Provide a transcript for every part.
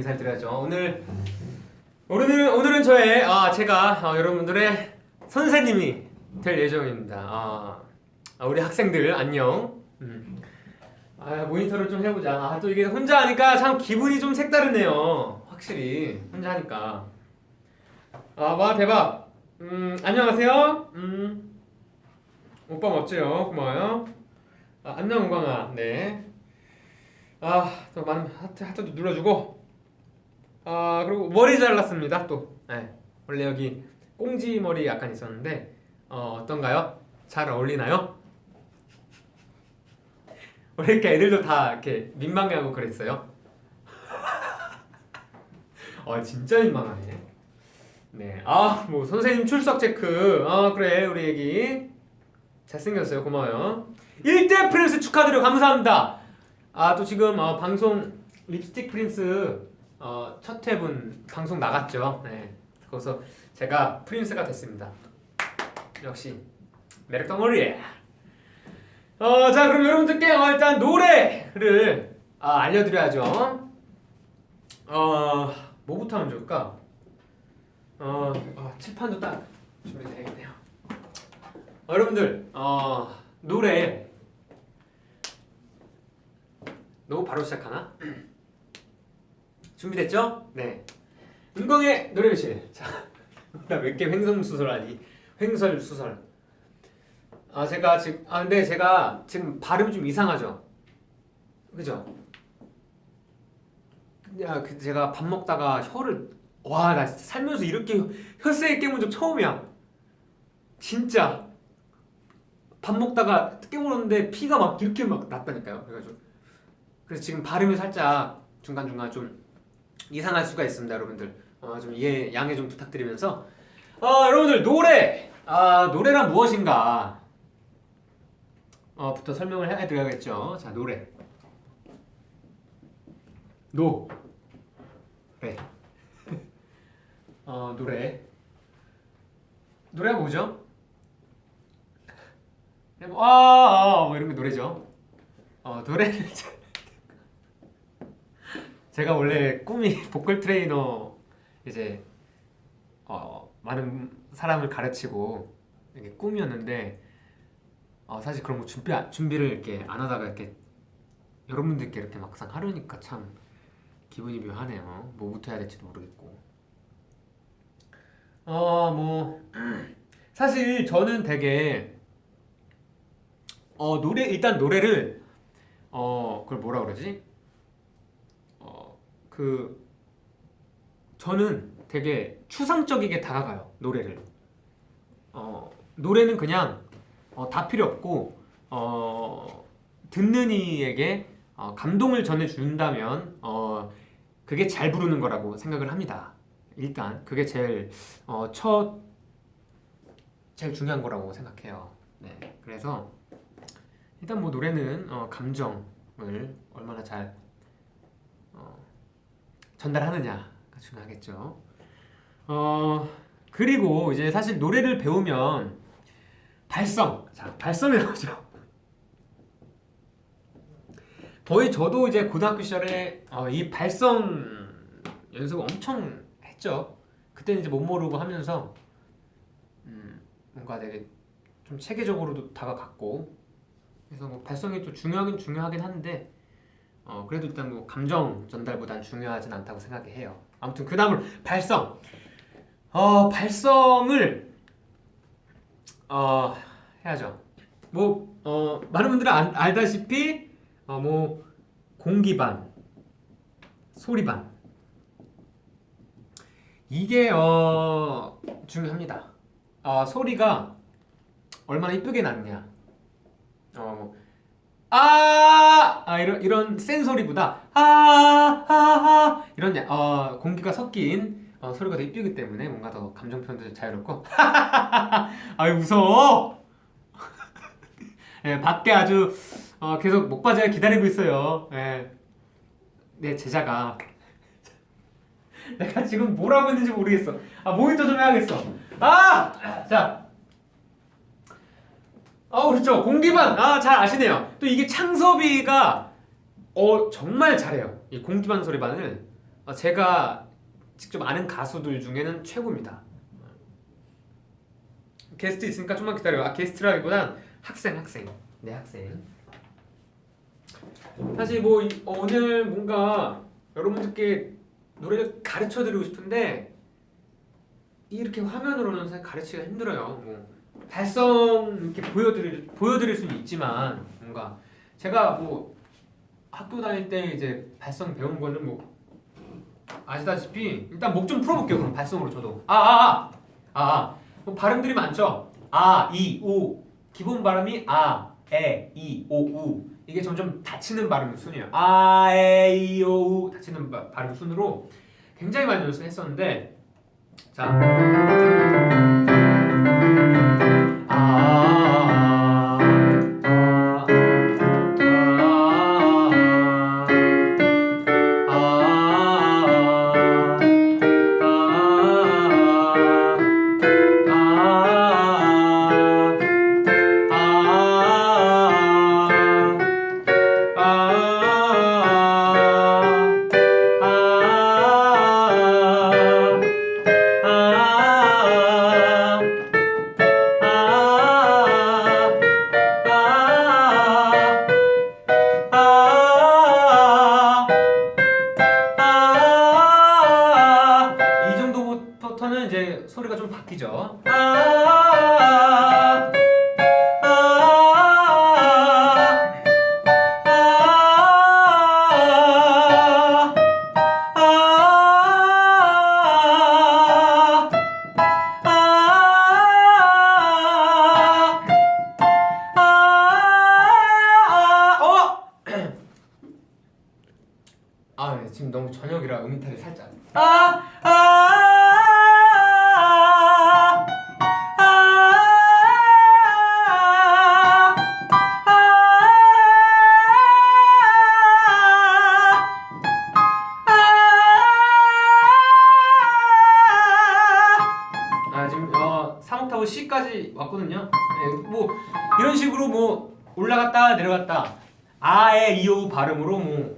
인사를 드려야죠. 오늘은 저의 제가 여러분들의 선생님이 될 예정입니다. 우리 학생들 안녕. 모니터를 좀 해보자. 또 이게 혼자 하니까 참 기분이 좀 색다르네요. 확실히 혼자 하니까. 와 대박. 안녕하세요. 오빠 멋져요. 고마워요. 안녕 우광아. 네. 또 많은 하트도 눌러주고. 그리고 머리 잘랐습니다. 또. 네. 원래 여기 꽁지 머리 약간 있었는데 어떤가요? 잘 어울리나요? 원래 이렇게 애들도 다 이렇게 민망해하고 그랬어요. 진짜 민망하네. 네. 뭐 선생님 출석 체크. 그래 우리 애기 잘생겼어요. 고마워요. 1대 프린스 축하드려. 감사합니다. 또 지금 방송 립스틱 프린스 첫 회분 방송 나갔죠. 네. 거기서 제가 프린스가 됐습니다. 역시 매력 덩어리. 자 그럼 여러분들께 일단 노래를 알려드려야죠. 뭐부터 하면 좋을까? 칠판도 딱 준비되겠네요. 여러분들 노래 너무 바로 시작하나? 준비됐죠? 네. 은광의 노래교실. 자, 나 몇 개 횡성수설하니? 횡설수설. 제가 지금 근데 제가 지금 발음이 좀 이상하죠? 그죠? 제가 밥 먹다가 혀를 나 살면서 이렇게 혀세게 깨문 적 처음이야. 진짜 밥 먹다가 깨물었는데 피가 막 이렇게 막 났다니까요. 그래서 지금 발음이 살짝 중간중간 좀 이상할 수가 있습니다, 여러분들. 좀 양해 좀 부탁드리면서 여러분들 노래란 무엇인가 부터 설명을 해드려야겠죠. 자, 노래. 노래가 뭐죠? 뭐 이런 게 노래죠. 노래를 제가 원래 꿈이 보컬 트레이너, 이제 많은 사람을 가르치고 이게 꿈이었는데 사실 그런 거 준비를 이렇게 안 하다가 이렇게 여러분들께 이렇게 막상 하려니까 참 기분이 묘하네요. 뭐부터 해야 될지도 모르겠고. 사실 저는 되게 일단 노래를 그걸 뭐라 그러지? 저는 되게 추상적이게 다가가요. 노래를. 노래는 그냥 다 필요 없고 듣는 이에게 감동을 전해준다면 그게 잘 부르는 거라고 생각을 합니다. 일단 그게 제일 중요한 거라고 생각해요. 네, 그래서 일단 뭐 노래는 감정을 얼마나 잘 전달하느냐가 중요하겠죠. 그리고 이제 사실 노래를 배우면 발성이 나오죠. 거의 저도 이제 고등학교 시절에 이 발성 연습을 엄청 했죠. 그때는 이제 못 모르고 하면서 뭔가 되게 좀 체계적으로도 다가갔고, 그래서 뭐 발성이 또 중요하긴 한데 그래도 일단 뭐 감정 전달보단 중요하진 않다고 생각해요. 아무튼 그 다음으로 발성. 발성을 해야죠. 뭐 많은 분들은 알다시피 뭐 공기반, 소리반, 이게 중요합니다. 소리가 얼마나 이쁘게 나느냐. 이런 센 소리보다 이런 공기가 섞인 소리가 더 이쁘기 때문에 뭔가 더 감정 표현도 자유롭고. 무서워. 네, 밖에 아주 계속 목바지가 기다리고 있어요. 내 제자가. 내가 지금 뭘 하고 있는지 모르겠어. 모니터 좀 해야겠어. 자. 그렇죠. 공기반. 잘 아시네요. 또 이게 창섭이가 정말 잘해요. 이 공기반 소리반을 제가 직접 아는 가수들 중에는 최고입니다. 게스트 있으니까 좀만 기다려요. 게스트라기보단 학생. 네, 학생. 사실 뭐 오늘 뭔가 여러분들께 노래를 가르쳐드리고 싶은데 이렇게 화면으로는 사실 가르치기가 힘들어요. 뭐 발성 이렇게 보여드릴 수는 있지만 뭔가 제가 뭐 학교 다닐 때 이제 발성 배운 거는 뭐 아시다시피 일단 목 좀 풀어볼게요. 그럼 발성으로 저도 뭐 발음들이 많죠. 이, 오 기본 발음이 에, 이, 오, 우 이게 점점 닫히는 발음 순이에요. 에, 이, 오, 우 닫히는 발음 순으로 굉장히 많이 연습했었는데 자 이 정도부터는 이제 소리가 좀 바뀌죠. 네, 지금 너무 저녁이라 음이탈이 살짝. 지금 3옥타브 C까지 왔거든요. 네, 뭐 이런 식으로 뭐 올라갔다 내려갔다 에, 이, 오 발음으로 뭐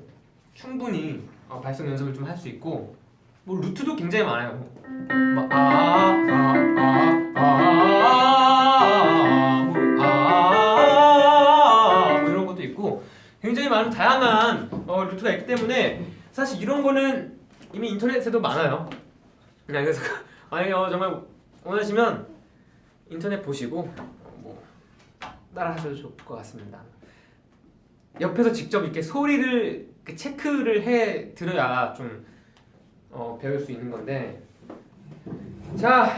충분히 발성 연습을 좀 할 수 있고 뭐 루트도 굉장히 많아요. 뭐 이런 것도 있고 굉장히 많은 다양한 루트가 있기 때문에 사실 이런 거는 이미 인터넷에도 많아요. 그래서 정말 원하시면 인터넷 보시고 뭐 따라 하셔도 좋을 것 같습니다. 옆에서 직접 이렇게 소리를 체크를 해 들어야 좀 배울 수 있는 건데 자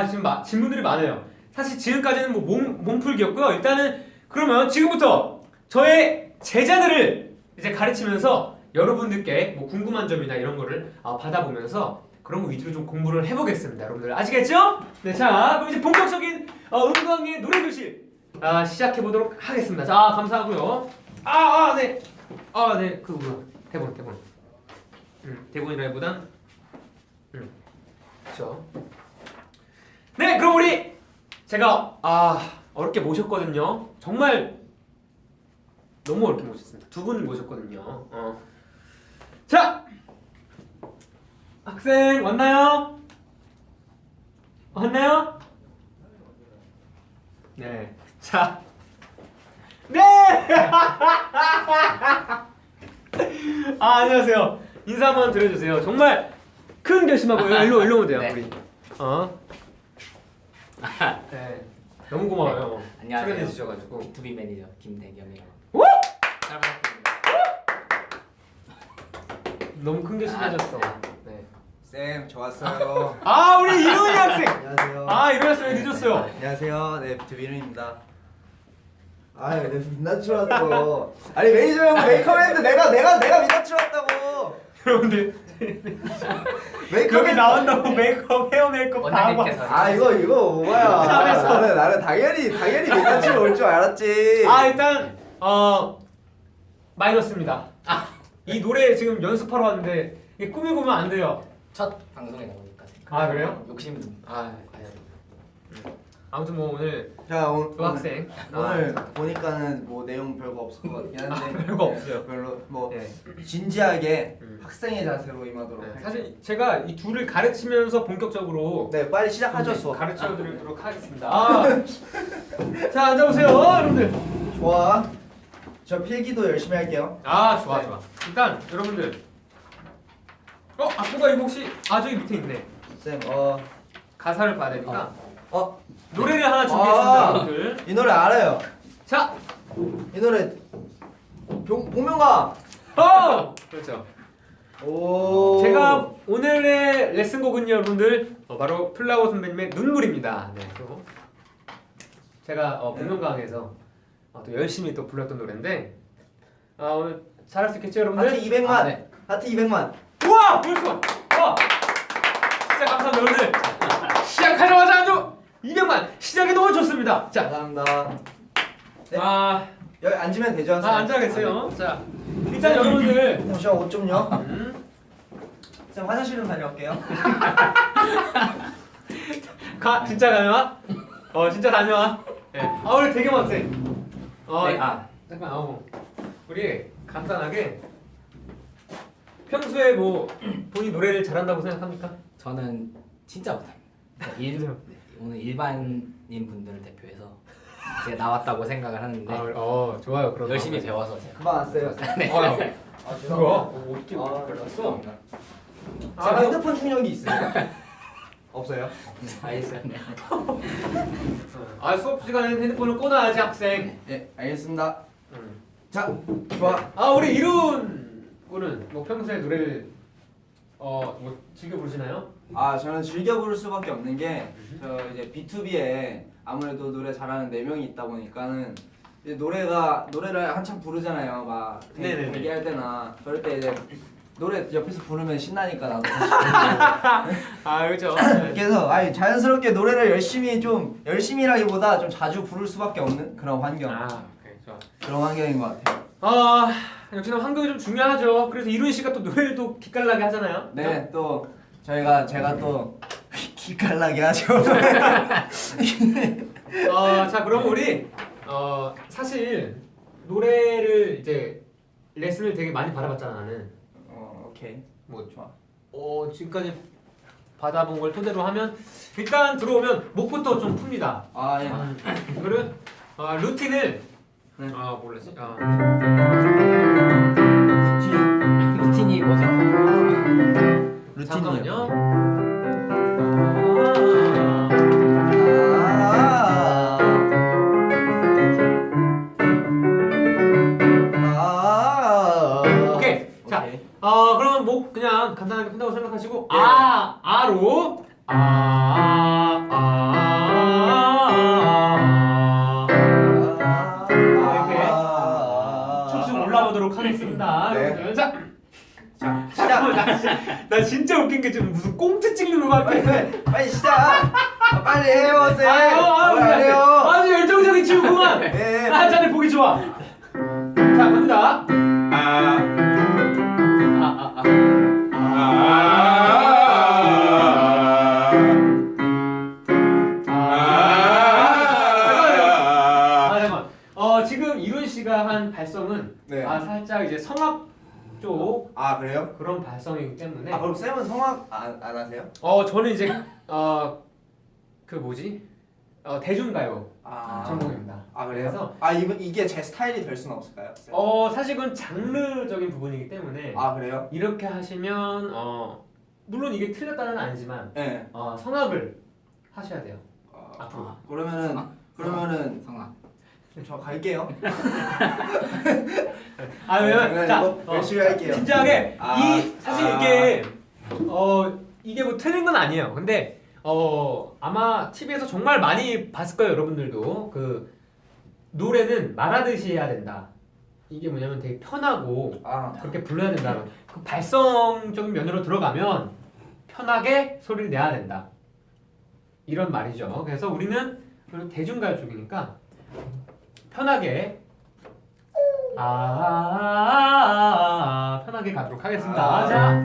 지금 질문들이 많아요. 사실 지금까지는 뭐 몸풀기였고요. 일단은 그러면 지금부터 저의 제자들을 이제 가르치면서 여러분들께 뭐 궁금한 점이나 이런 거를 받아보면서 그런 거 위주로 좀 공부를 해보겠습니다. 여러분들 아시겠죠? 네, 자 그럼 이제 본격적인 음악의 노래교실 시작해 보도록 하겠습니다. 자 감사하고요. 네. 네. 그 뭐야 대본. 대본이라기보단 그렇죠. 네, 그럼 제가 어렵게 모셨거든요. 정말 너무 어렵게 모셨습니다. 두 분을 모셨거든요. 자, 학생 왔나요? 왔나요? 네. 자, 네. 안녕하세요. 인사 한번 드려주세요. 정말 큰 결심하고 일로 오면 돼요. 네. 우리. 네. 너무 고마워요. 안녕하세요. 출연해 주셔가지고. B2B 매니저 김대겸이라고. 우! 잘 부탁드립니다. 너무 큰 결심하셨어. 네. 쌤, 저 왔어요. 우리 이효희 학생. 안녕하세요. 이러셨어요. 늦었어요. 안녕하세요. 네, 비투비는입니다. 내 민낯으로 왔다고. 아니 매니저 형 메이크업 했는데 내가 민낯으로 왔다고. 여러분들 메이크업 여기 나온다고 메이크업, 헤어 메이크업 다 하고. 원장님께서 이거 뭐야? 샵에서. 나는 당연히 민낯으로 올 줄 알았지. 일단 마이너스입니다. 이 노래 지금 연습하러 왔는데 이게 꾸미고면 안 돼요. 첫 방송에 나오니까. 그래요? 욕심이 좀. 과연. 아무튼 뭐 오늘 자 조학생 오늘 보니까는 뭐 내용 별거 없을 것 같긴 한데 별거 없어요. 별로 뭐 네. 진지하게 음. 학생의 자세로 임하도록 네, 할게요. 사실 제가 이 둘을 가르치면서 본격적으로 네 빨리 시작하죠 수업. 가르쳐드리도록 하겠습니다. 자 앉아보세요, 여러분들. 좋아. 저 필기도 열심히 할게요. 아 좋아 좋아. 일단 여러분들. 악보가 이거 혹시 저기 밑에 있네. 쌤 가사를 봐야 되니까 어, 노래를 하나 준비했습니다, 아. 여러분들. 이 노래 알아요. 자, 이 노래 복면가. 그렇죠. 오. 제가 오늘의 레슨곡은요, 여러분들 바로 플라워 선배님의 눈물입니다. 네, 또 제가 복면가왕에서 또 열심히 또 불렀던 노래인데 오늘 잘할 수 있겠죠, 여러분들? 하트 200만. 네. 하트 200만. 우와, 벌써! 와, 진짜 감사합니다, 여러분들. 시작하자마자 아주 200만 시작이 너무 좋습니다. 자, 감사합니다. 네. 여기 앉으면 되죠? 쌤? 앉아겠어요. 자, 일단 여러분들. 잠시만 옷 좀요. 쌤 화장실 좀 다녀올게요. 진짜 다녀와? 진짜 다녀와. 네. 오늘 되게 많세. 네, 잠깐, 우리 간단하게 평소에 뭐 본인 노래를 잘한다고 생각합니까? 저는 진짜 못합니다. 오늘 일반인 분들을 대표해서 제가 나왔다고 생각을 하는데 좋아요. 그럼 열심히 배워서 제가. 금방 왔어요. 네. 뭐야? 어떻게 몰랐어? 쌤 핸드폰 충전기 있어요? 없어요? 알겠습니다. 수업 시간에는 핸드폰을 꺼놔야지, 학생. 네 알겠습니다. 자 좋아. 우리 이룬 군은 뭐 평소에 노래를 뭐 즐겨 부르시나요? 저는 즐겨 부를 수밖에 없는 게 저 이제 B2B에 아무래도 노래 잘하는 4명이 있다 보니까는 이제 노래를 한참 부르잖아요. 막 네네네. 대기할 때나 그럴 때 이제 노래 옆에서 부르면 신나니까 나도 같이 그렇죠. 그래서 자연스럽게 노래를 열심히라기보다 좀 자주 부를 수밖에 없는 그런 환경. 오케이, 좋아. 그런 환경인 것 같아요. 역시나 환경이 좀 중요하죠. 그래서 이룬 씨가 또 노래도 기깔나게 하잖아요. 네, 또 제가 또 기깔나게 하죠. 자, 그럼 우리 사실 노래를 이제 레슨을 되게 많이 받아봤잖아, 나는. 오케이. 뭐 좋아. 지금까지 받아본 걸 토대로 하면 일단 들어오면 목부터 좀 풉니다. 예. 그리고 루틴을 네. 뭐지? 루틴이 뭐죠? 잠깐만요. 오케이. 자, 그러면 목 그냥 간단하게 푼다고 생각하시고 네. 아로 이렇게 쭉쭉 올라오도록 하겠습니다. 네. 여러분들. 자, 시작. 나 진짜 웃긴 게 지금 무슨 꽁트 찍는 거 같아. 빨리 시작. 빨리 해요, 쌤. 안 해요. 아주 열정적인 친구구만. 네. 자네 보기 좋아. 자, 갑니다. 잠깐만. 지금 이룬 씨가 한 발성은 네. 살짝 이제 성악 쪽 그래요? 그런 발성이기 때문에 그럼 쌤은 성악 안 하세요? 저는 이제 그 뭐지? 대중가요 전공입니다. 그래서 이게 제 스타일이 될 수는 없을까요? 쌤? 사실 그건 장르적인 부분이기 때문에 그래요? 이렇게 하시면 물론 이게 틀렸다는 아니지만 네. 성악을 하셔야 돼요. 앞으로. 그러면은 성악. 저 갈게요. 왜냐면 자 열심히 할게요. 진지하게 사실 이게 뭐 틀린 건 아니에요. 근데 아마 TV에서 정말 많이 봤을 거예요, 여러분들도. 그 노래는 말하듯이 해야 된다. 이게 뭐냐면 되게 편하고 그렇게 불러야 된다. 그 발성적인 면으로 들어가면 편하게 소리를 내야 된다. 이런 말이죠. 그래서 우리는 대중가요 쪽이니까 편하게 편하게 가도록 하겠습니다. 자.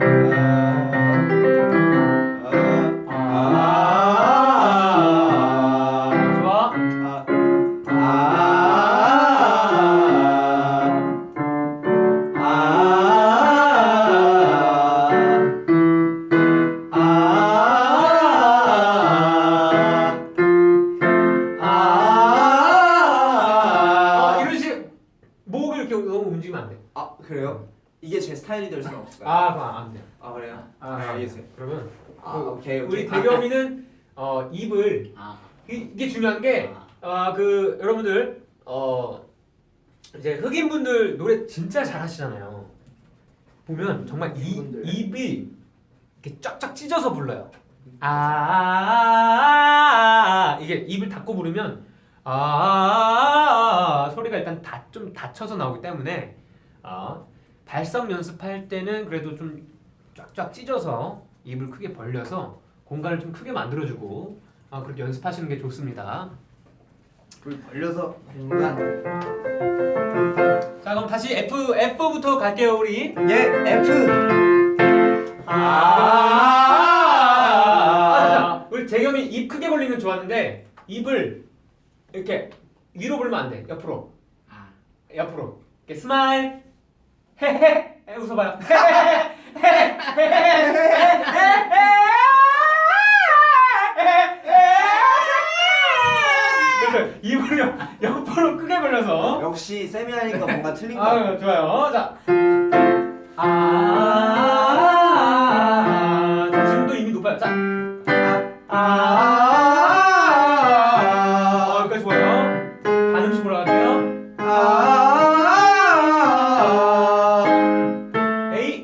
그래요? 이게 제 스타일이 될 수는 없을까요? 아 그럼 안 돼요. 아 그래요? 아 네, 알겠어요. 그러면 아 그 오케이 우리 오케이. 대겸이는 입을 아, 이게 중요한 게 그 여러분들 이제 흑인분들 노래 진짜 잘하시잖아요. 보면 정말 흑인분들. 입이 이렇게 쫙쫙 찢어서 불러요. 이게 입을 닫고 부르면 소리가 일단 좀 닫혀서 나오기 때문에 발성 연습할 때는 그래도 좀 쫙쫙 찢어서 입을 크게 벌려서 공간을 좀 크게 만들어주고 그렇게 연습하시는 게 좋습니다. 불 벌려서 공간. 자 그럼 다시 F부터 갈게요 우리. 예 F. 우리 대겸이 입 크게 벌리는 거 좋았는데 입을 이렇게 위로 불면 안 돼. 옆으로. 옆으로. 이렇게 스마일. 헤헤. 웃어봐요. 그래서 입을 옆으로 크게 벌려서. 역시 쌤이 하니까 뭔가 틀린 거. 좋아요. 자. 자, 지금도 이미 높아요. 자. 여기까지 좋아요. 반음씩 올라갈게요. A.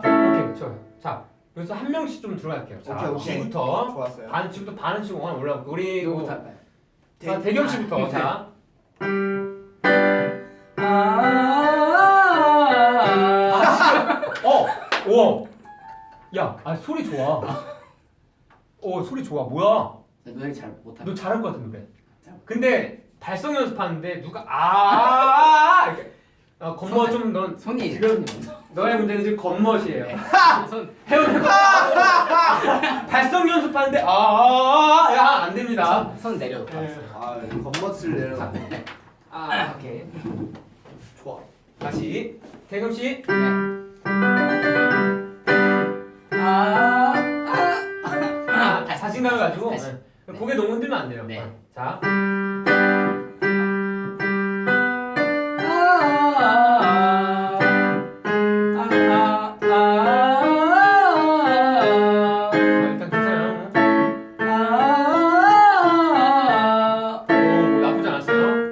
오케이, 좋아요. 자, 여기서 한 명씩 좀 들어갈게요. 자, 오케이, 오케이. G부터. 좋았어요. 지금부터 반음씩 올라가고 우리 누구부터 할까요? 자, 대겸 씨부터. 자. 오. 야, 소리 좋아. 소리 좋아. 뭐야? 노래 잘 못하고. 너 잘할 것 같은 노래. 잘- 근데 발성 연습하는데 누가 이렇게 겉멋 좀 넌 손이 지금 너의 문제는 지금 겉멋이에요. 손 해오는 발성 연습하는데 안 됩니다. 손 내려놓고. 네. 겉멋을 내려. 오케이. 좋아. 다시 대금 씨. 자신감을 가지고 다시. 고개 너무 흔들면 안 돼요. 네. 자. 일단 괜찮아요. 나쁘지 않았어요.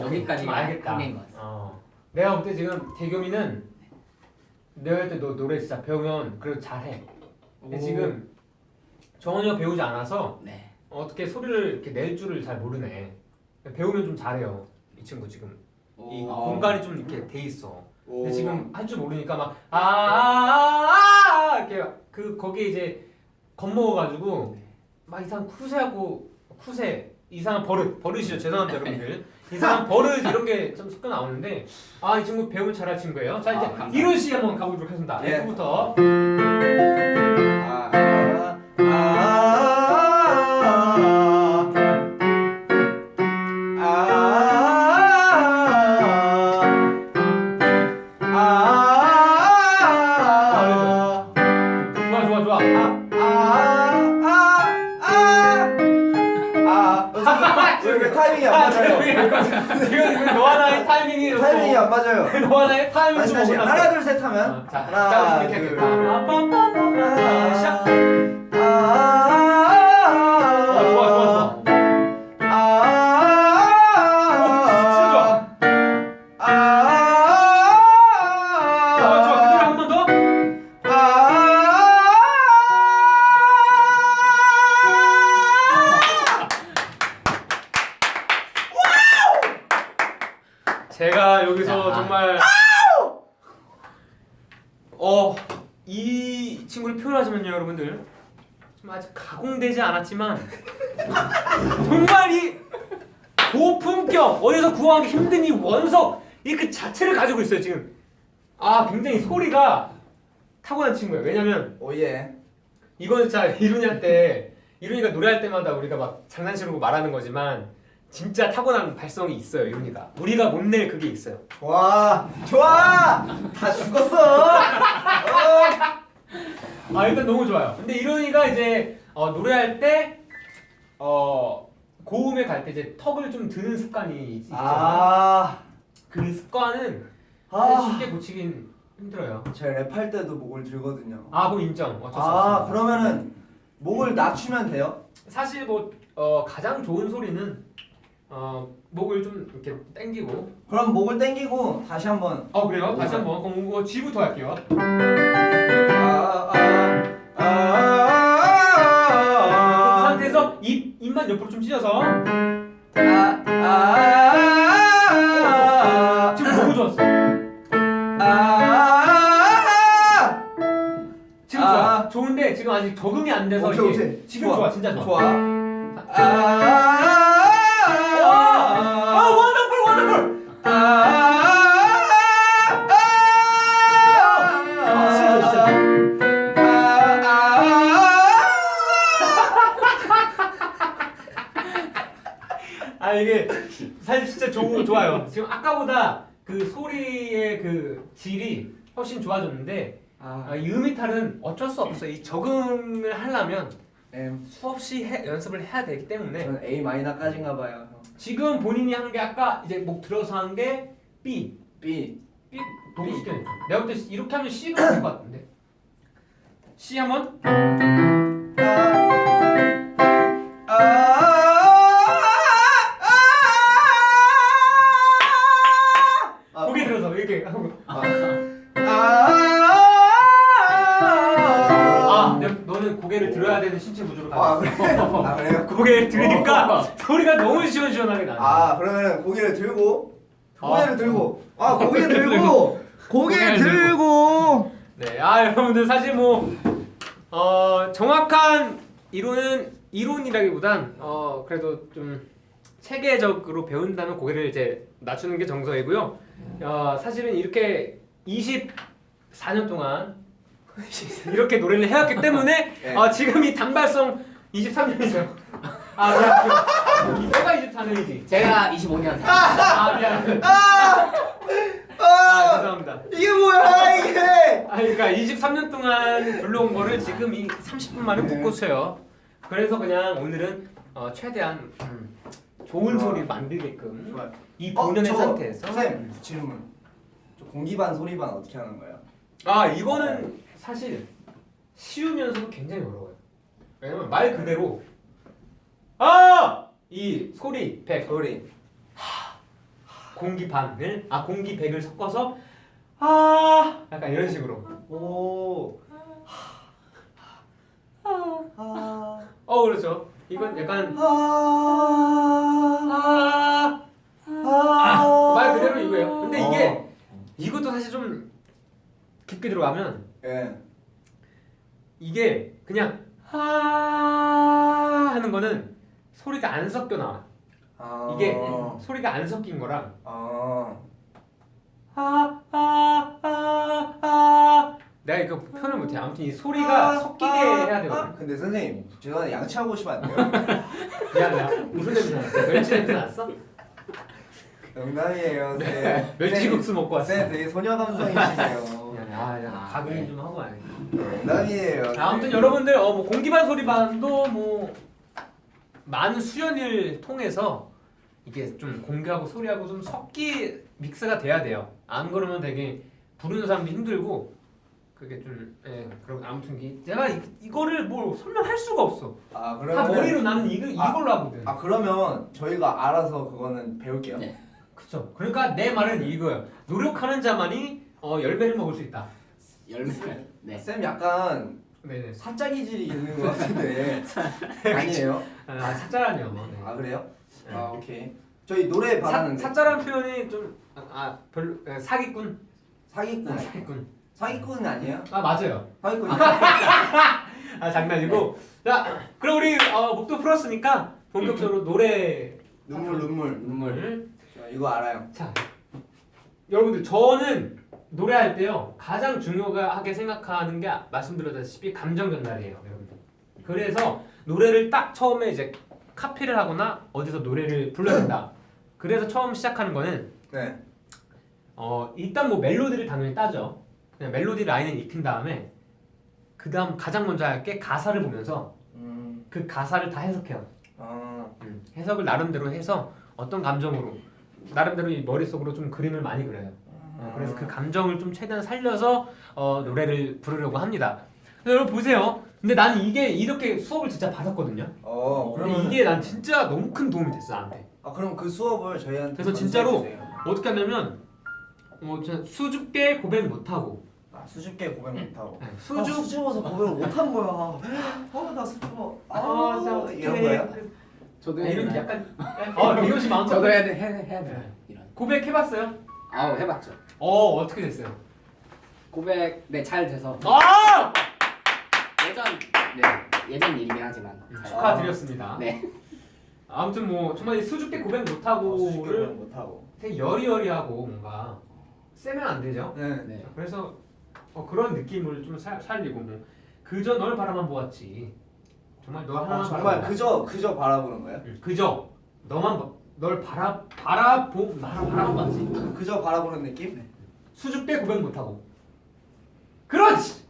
여기까지 좀 알겠다. 한계인 것 같아. 내가 볼 때 지금 대겸이는 내가 볼 때 너 노래 진짜 배우면 그래도 잘해. 근데 지금 전혀 배우지 않아서 네. 어떻게 소리를 이렇게 낼 줄을 잘 모르네. 배우면 좀 잘해요. 이 친구 지금 이 공간이 좀 이렇게 돼 있어. 근데 지금 할 줄 모르니까 막 이렇게 거기에 이제 겁먹어가지고 막 이상한 이상한 버릇이죠. 죄송합니다 여러분들. 이상한 버릇 이런 게 좀 섞여 나오는데 이 친구 배우면 잘할 친구예요. 자 이제 감사합니다. 이룬 씨 한번 가보도록 하겠습니다. 예. F부터. 좋아. 왜 타이밍이 안 맞아요? 지금 너와 나의 타이밍이 타이밍이 안 맞아요. 너와 나의 타이밍이 다시 좀 다시 몰랐어. 하나 둘 셋 하면 자, 하나 이렇게 둘 하겠다. 시작. 좋아. 진짜 좋아. 좋아. 그대로 한 번 더. 제가 여기서 정말 이 친구를 표현하자면요 여러분들 좀 아직 가공되지 않았지만 정말 이 고품격 어디서 구하기 힘든 이 원석 이 그 자체를 가지고 있어요 지금. 굉장히 소리가 타고난 친구예요. 왜냐면 오예. 이거는 진짜 이룬이가 노래할 때마다 우리가 막 장난식으로 말하는 거지만 진짜 타고난 발성이 있어요 이룬이가. 우리가 못 낼 그게 있어요. 좋아. 다 죽었어. 일단 너무 좋아요. 근데 이룬이가 이제 노래할 때 고음에 갈 때 이제 턱을 좀 드는 습관이 있잖아요. 아, 그 습관은 아. 쉽게 고치긴 힘들어요. 제가 랩할 때도 목을 들거든요. 아, 그거 인정. 어쩔 수 아, 없어. 그러면은 목을 낮추면 돼요? 사실 뭐 가장 좋은 소리는 목을 좀 이렇게 당기고. 그럼 목을 당기고 다시 한번. 그래요? 다시 한번 그럼 이거 G부터 할게요. 그 상태에서 입만 옆으로 좀 찢어서. 지금 너무 좋았어. 지금 좋아. 좋은데 지금 아직 적응이 안 돼서 오케이, 이게 오케이. 지금 좋아. 진짜 좋아. 좋아. 원더풀 원더풀. 이게 사실 진짜 좋아요. 지금 아까보다 그 소리의 그 질이 훨씬 좋아졌는데 이 음이탈은 어쩔 수 없어. 이 적응을 하려면 수없이 연습을 해야 되기 때문에 저는 A 마이너까지인가 봐요. 지금 본인이 한 게 아까 이제 목 들어서 한 게 B B. 너무 쉽게 했네. 내가 볼 때 이렇게 하면 C가 될 것 같은데. C 한번. 고개 들어서 이렇게 하고. 너는 고개를 들어야 되는 신체 구조로 가. 그래요? 고개를 들으니까 소리가 너무 시원시원하게 나네. 그러면 고개를 들고 고개를 들고 고개를 들고. 네, 여러분들 사실 뭐 정확한 이론이라기보단 그래도 좀 체계적으로 배운다면 고개를 이제 낮추는 게 정석이고요. 사실은 이렇게 24년 동안 이렇게 노래를 해왔기 때문에 네. 지금 이 단발성 23년이죠. 내가 24년이지. 제가 25년 미안. 죄송합니다. 이게 뭐야 이게? 그러니까 23년 동안 불러온 거를 지금 이 30분 만에 못 고쳐요. 그래서 그냥 오늘은 최대한 좋은 소리 만들게끔 좋아요. 이 본연의 상태에서. 쌤 질문. 공기반 소리반 어떻게 하는 거예요? 이거는 사실 쉬우면서도 굉장히 어려워요. 왜냐면 말 그대로 이 소리 100 소리. 공기 반을 공기 100을 섞어서 약간 이런 식으로. 오. 그렇죠. 이건 약간 말 그대로 이거예요. 근데 이것도 사실 좀 깊게 들어가면 이게 그냥 하는 거는 소리가 안 섞여 나와. 이게 소리가 안 섞인 거랑 내가 이거 표현을 못해. 아무튼 이 소리가 섞이게 해야 되거든. 근데 선생님 죄송한데 양치하고 오시면 안 돼요? 미안해. 무슨 냄새 났어? 멸치 냄새 났어? 농담이에요 쌤. 멸치국수 먹고 왔어. 쌤 되게 소녀 감성이시네요. 미안해. 가글 좀 하고 와야겠다. 농담이에요. 아무튼 여러분들 뭐 공기반 소리반도 뭐 많은 수연을 통해서 이게 좀 공기하고 소리하고 좀 믹스가 돼야 돼요. 안 그러면 되게 부르는 사람도 힘들고 그게 좀 그럼 아무튼 제가 이거를 뭐 설명할 수가 없어. 다 머리로 나는 이걸로 하거든. 그러면 저희가 알아서 그거는 배울게요. 네. 그쵸. 그러니까 내 말은 이거예요. 노력하는 자만이 열매를 먹을 수 있다. 열매를. 네. 쌤 약간 네네. 사짜 기질이 있는 것 같은데 아니에요? 사짜라뇨. 네. 그래요? 네. 오케이. 저희 노래 받았는데 사짜란 표현이 좀 별로 사기꾼. 사기꾼. 사기꾼은 아니에요? 맞아요. 사기꾼이. 장난이고. 자, 그럼 우리 목도 풀었으니까 본격적으로 노래 눈물. 저 이거 알아요. 자, 여러분들 저는 노래할 때요 가장 중요하게 생각하는 게 말씀드렸다시피 감정 전달이에요, 여러분들. 그래서 노래를 딱 처음에 이제 카피를 하거나 어디서 노래를 불러야 된다. 그래서 처음 시작하는 거는 네. 일단 뭐 멜로디를 당연히 따죠. 그냥 멜로디 라인을 익힌 다음에 그 다음 가장 먼저 할 게 가사를 보면서 그 가사를 다 해석해요. 해석을 나름대로 해서 어떤 감정으로 나름대로 이 머릿속으로 좀 그림을 많이 그려요. 그래서 그 감정을 좀 최대한 살려서 노래를 부르려고 합니다. 여러분 보세요. 근데 나는 이게 이렇게 수업을 진짜 받았거든요. 근데 그러면 이게 난 진짜 너무 큰 도움이 됐어 나한테. 그럼 그 수업을 저희한테 그래서 진짜로 전수해주세요. 어떻게 하냐면 수줍게 고백 못하고 수줍게 고백 못하고 수줍 고백을 못한 거야. 나 수줍어. 자, 이런 거예요? 저도 이런 해야 약간 리오 씨 마음 저도 해야 돼. 이런. 고백해봤어요? 아우 해봤죠. 어떻게 됐어요? 고백 잘 돼서 아 예전 일이긴 하지만 축하드렸습니다. 네. 아무튼 뭐 정말 이 수줍게 고백 수줍게 못하고를 고백 못하고. 되게 여리여리하고 뭔가 세면 안 되죠. 네. 그래서 그런 느낌을 좀 살리고 뭐 그저 널 바라만 보았지. 정말 너 하나만 정말 바라보다. 그저 바라보는 거예요? 그저 널 바라보만 봤지. 그저 바라보는 느낌? 수줍게 고백 못하고. 그렇지.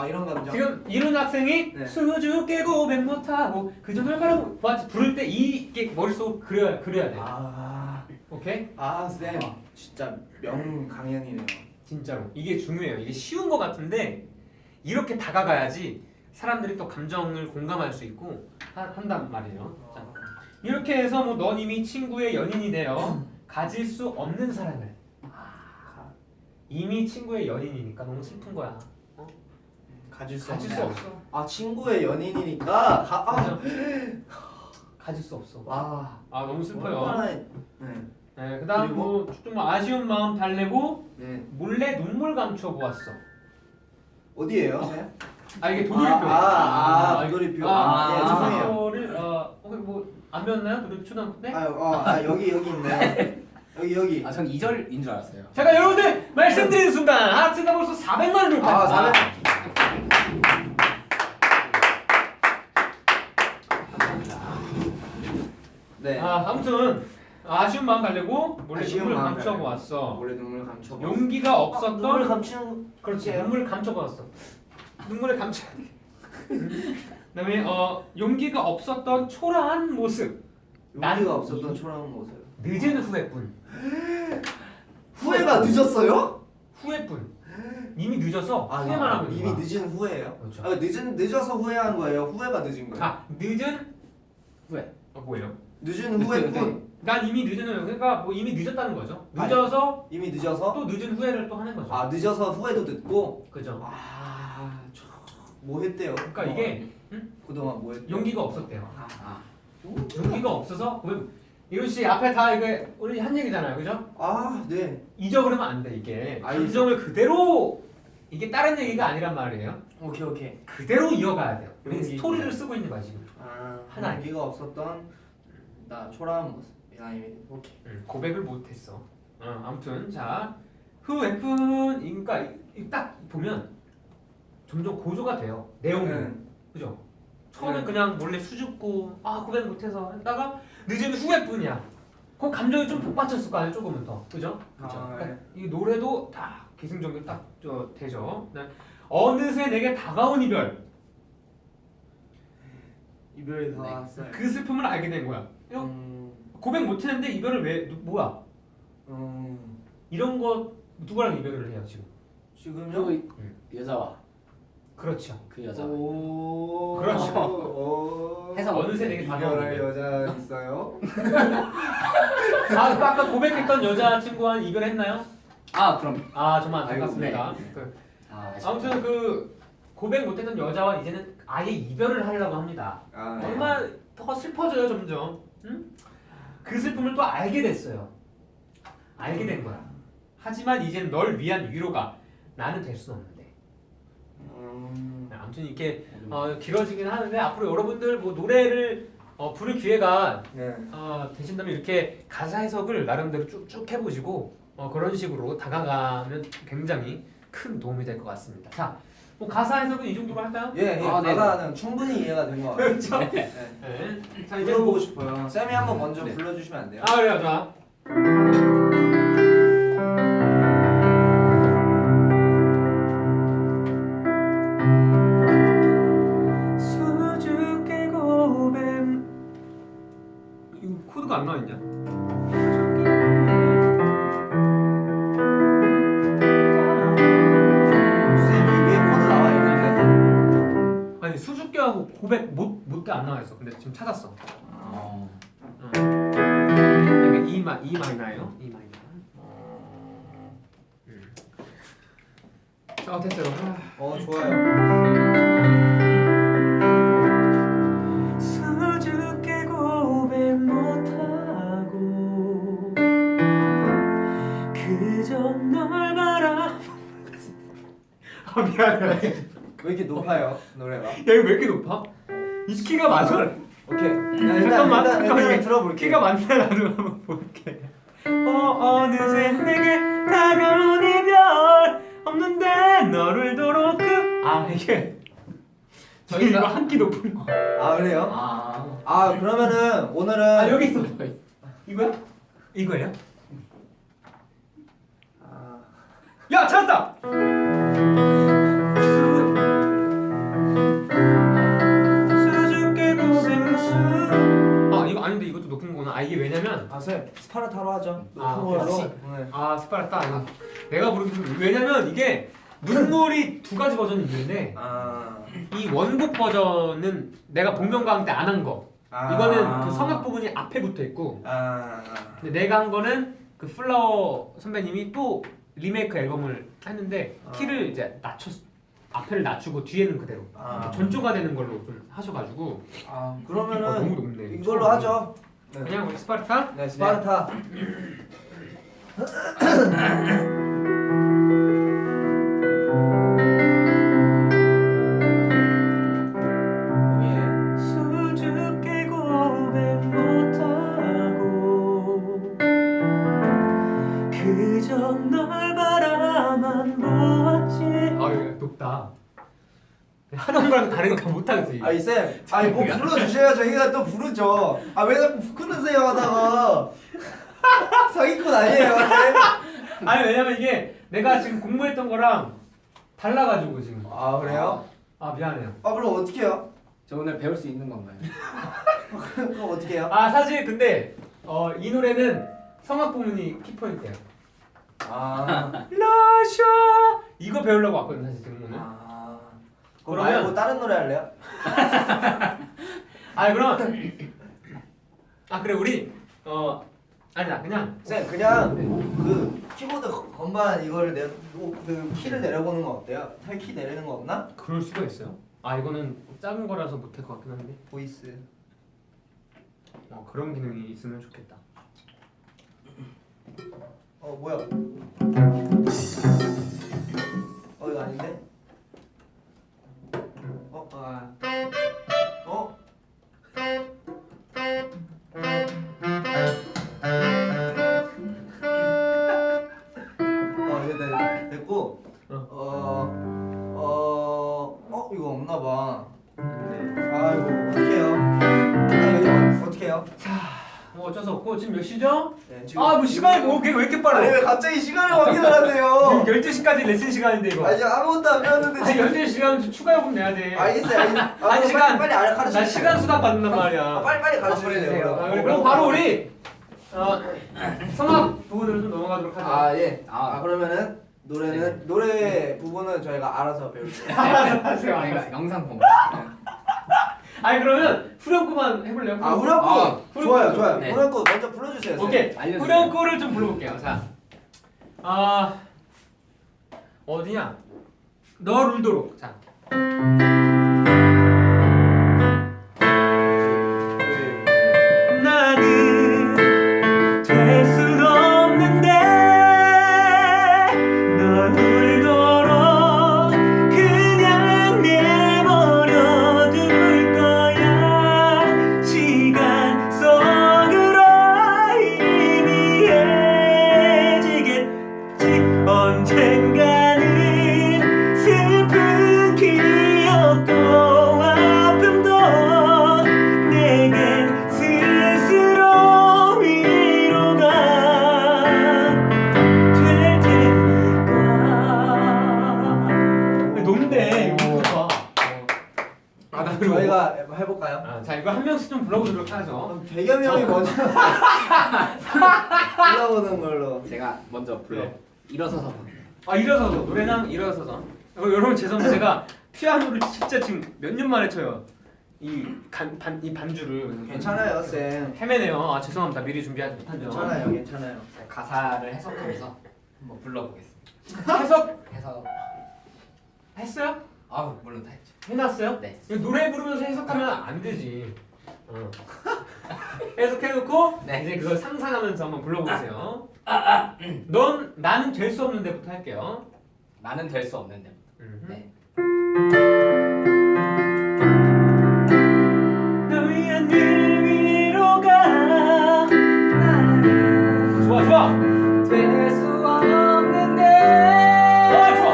이런 감정. 지금 이룬 학생이 네. 수줍게 고백 못하고 그저 널 바라보았지 부를 때 이게 머릿속 그려야 돼. 오케이? 쌤 진짜 명 강연이네요. 진짜로 이게 중요해요. 이게 쉬운 것 같은데 이렇게 다가가야지 사람들이 또 감정을 공감할 수 있고 한단 말이에요. 자, 이렇게 해서 뭐 넌 이미 친구의 연인이 되어 가질 수 없는 사랑을 이미 친구의 연인이니까 너무 슬픈 거야. 가질 수 가질 수 없어. 친구의 연인이니까 가질 수 없어. 와. 너무 슬퍼요. 얼마나 네, 그다음 뭐좀 아쉬운 마음 달래고 네. 몰래 눈물 감춰 보았어. 어디예요? 쌤? 이게 도돌이표. 도돌이표. 네, 죄송해요. 이거를 뭐안 배웠나요? 도돌이표 초등학교 때? 여기 있네요. 여기. 전 2절인 줄 알았어요. 제가 여러분들 말씀드리는 순간 하트가 벌써 400만 원 돌파했습니다. 400. 네. 아무튼 아쉬운 마음 달래고 몰래 아쉬운 눈물 마음 감춰 달래고. 보았어. 몰래 눈물 감춰. 용기가 없었던 눈물 감추는. 그렇지 눈물 감춰 보았어. 눈물을 감춰. 그다음에 용기가 없었던 초라한 모습. 용기가 없었던 초라한 모습. 늦은 후회뿐. 후회가 늦었어요? 후회뿐. 이미 늦어서 아, 후회만 하고 있는 이미 거야. 늦은 후회예요? 그렇죠. 늦어서 후회한 거예요? 후회가 늦은 거예요? 늦은 후회. 뭐예요? 늦은 후회뿐. 난 이미 늦은 후회. 그러니까 뭐 이미 늦었다는 거죠. 늦어서 이미 늦어서? 또 늦은 후회를 또 하는 거죠. 늦어서 후회도 늦고? 그죠. 뭐 했대요? 그러니까 이게 그동안 뭐 했대요? 용기가 없었대요. 용기가 없어서 이런 씨 앞에 다 이게 우리 한 얘기잖아요, 그죠? 네. 잊어버리면 안 돼 이게. 알겠어요. 감정을 그대로 이게 다른 얘기가 아니란 말이에요. 오케이. 그대로 이어가야 돼요. 우리 용기. 스토리를 쓰고 있는 거야 지금. 하나. 용기가 없었던 나 초라한 모습. 오케이. 고백을 못했어. 아무튼 자 후회뿐 그러니까 딱 보면 점점 고조가 돼요. 내용도 그죠? 처음에 그냥 몰래 수줍고 고백 못해서 했다가 늦은 후회뿐이야. 그 감정이 좀 복받쳤을 거 아니에요, 조금은 더, 그죠? 그러니까 이 노래도 다 기승전결 딱 되죠. 네. 어느새 내게 다가온 이별. 이별이 다 왔어요. 그 슬픔을 알게 된 거야. 고백 못했는데 이별을 왜 뭐야? 이런 거 누구랑 이별을 해요 지금? 지금요? 그 여자와 그렇죠. 그 여자. 그렇죠. 해서 어느새 내게 다가온 이별할 이별. 여자 있어요? 아까 고백했던 여자친구와 이별했나요? 그럼. 정말 아이고, 안타깝습니다. 네. 아무튼 그 고백 못했던 여자와 이제는 아예 이별을 하려고 합니다. 얼마나 더 슬퍼져요 점점. 응? 그 슬픔을 또 알게 됐어요. 알게 된 거야. 하지만 이젠 널 위한 위로가 나는 될 수는 없는데. 아무튼 이렇게 길어지긴 하는데 앞으로 여러분들 뭐 노래를 부를 기회가 되신다면 이렇게 가사 해석을 나름대로 쭉쭉 해보시고 그런 식으로 다가가면 굉장히 큰 도움이 될 것 같습니다. 자, 뭐 가사 해석은 이 정도로 할까요? 네. 가사는 충분히 이해가 된 것 같아요. 그렇죠. 네. 자 이제 불러보고 싶어요. 쌤이 한번 먼저 네. 불러주시면 안 돼요? 그래요, 좋아. 수줍게 고백 코드가 안 나와 있냐? 선생님 여기 위에 코드 나와 있는데. 아니 수줍게하고 고백 못돼 안 나와 있어. 근데 지금 찾았어. 이게 E 마이너예요. E 마이너. 자 됐어요. 좋아요. 수줍게 고백 못하고 그저 널 바라. 아 미안해. 왜 이렇게 높아요 노래가? 야 이거 왜 이렇게 높아? 이 키가 맞아? 오케이. 잠깐만, 일단 들어볼게. 키가 맞나 나도 한번 볼게. 어느새 내게 다가온 이별 없는데 너를 도록 이게 저희 이거 한 키 높은 거. 아 그래요? 그러면은 오늘은 여기 있어. 이거야? 이거예요? 야 찾았다. 수줍게 고백수. 이거 아닌데 이것도 높은 거구나. 이게 왜냐면 선생님 스파르타로 하죠. 높은 걸로. 역시. 오늘. 스파르타 아니고 내가 부르기 좀 왜냐면 이게 눈물이 두 가지 버전이 있는데 이 원곡 버전은 내가 복면가왕 때 안 한 거. 이거는 그 성악 부분이 앞에 붙어 있고. 근데 내가 한 거는 그 플라워 선배님이 또 리메이크 앨범을 했는데 키를 이제 앞에를 낮추고 뒤에는 그대로 전조가 되는 걸로 좀 하셔가지고. 그러면은 너무 높네. 이걸로 하죠. 네. 그냥 우리 스파르타? 네 스파르타. 수줍게 고백 못하고 그저 널 바라만 보았지. 이거 높다. 하던 거랑 다르니까 못하겠어 이게. 쌤, 뭐 불러주셔야 저희가 또 부르죠. 왜 자꾸 부끄러세요 하다가 사기꾼 아니에요, 쌤? 왜냐면 이게 내가 지금 공부했던 거랑 달라가지고 지금. 그래요? 미안해요. 그럼 어떻게 해요? 저 오늘 배울 수 있는 건가요? 그럼 어떻게 해요? 사실 근데 이 노래는 성악 부분이 키포인트예요. 라샤 이거 배우려고 왔거든 사실 지금 오늘. 그럼 말고 다른 노래 할래요? 그럼 그래 우리 아니다 그냥 쌤 그냥 그 키보드 건반 이거를 그 키를 내려보는 거 어때요? 키 내리는 거 없나? 그럴 수가 있어요? 이거는 작은 거라서 못할 것 같긴 한데. 보이스. 그런 기능이 있으면 좋겠다. 뭐야? 이거 아닌데? 네, 됐고. 이거 없나 봐. 이거 어떻게 해요? 이거 어떻게 해요? 어쩔 수 없고 지금 몇 시죠? 네, 지금 뭐 시간이 왜 이렇게 빨라? 왜 갑자기 시간을 확인을 하세요? 12시까지 레슨 시간인데 이거. 지금 아무것도 안 배웠는데 지금. 12시간 추가 요금 내야 돼. 알겠어요. 한 시간 빨리 가르쳐 나 시간 수당 받는단 말이야. 빨리 가르쳐 주세요. 그럼 바로 우리 성악 부분으로 좀 넘어가도록 하죠. 예. 그러면은 노래 부분은 저희가 알아서 배울게요. 하세요. 저희가 영상 보고. 그러면 후렴구만 해볼래요? 후렴구. 좋아요. 네. 후렴구 먼저 불러주세요. 쌤. 오케이. 알려주세요. 후렴구를 좀 불러볼게요. 자, 어디냐? 널 울도록. 자. 나는 될 순 없는데 널 울도록 그냥 내버려 둘 거야. 시간 속으로 희미해지겠지. 언젠가는 슬픈 기억 이거 한 명씩 좀 불러보도록 하죠. 그럼 대겸이 형이 먼저 불러보는 걸로. 제가 먼저 불러. 네. 일어서서 부르는. 아 일어서서 노래는 일어서서. 여러분 죄송합니다. 제가 피아노를 진짜 지금 몇 년 만에 쳐요. 이 반주를 괜찮아요, 쌤. 헤매네요. 아 죄송합니다. 미리 준비하지 못한 점. 괜찮아요, 괜찮아요. 제가 가사를 해석하면서 한번 불러보겠습니다. 해석. 했어요? 아 물론 다 했죠. 해놨어요? 네. 이거 노래 부르면서 해석하면 안 되지. 해석해놓고 네. 이제 그걸 상상하면서 한번 불러보세요. 넌 나는 될 수 없는 데부터 할게요. 나는 될 수 없는데. 네. 널 위한 늘 위로가 좋아 좋아. 될 수 없는데. 좋아.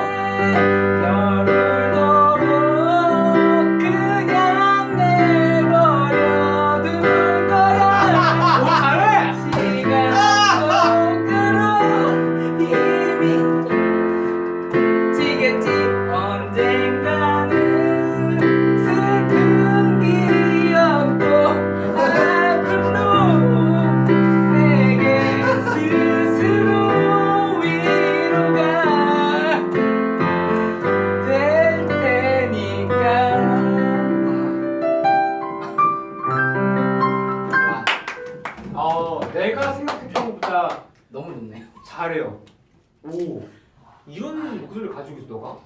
너를 너로 그냥 내버려둘 거야. 오 잘해. 시간 속으로 이미 지겠지. 언젠가는 슬픈 기억도 아픔도 내게 스스로 위로가 될 테니까. 내가 생각했던 것보다 너무 좋네요. 잘해요. 오 이런 목소리를 가지고 있어 너가?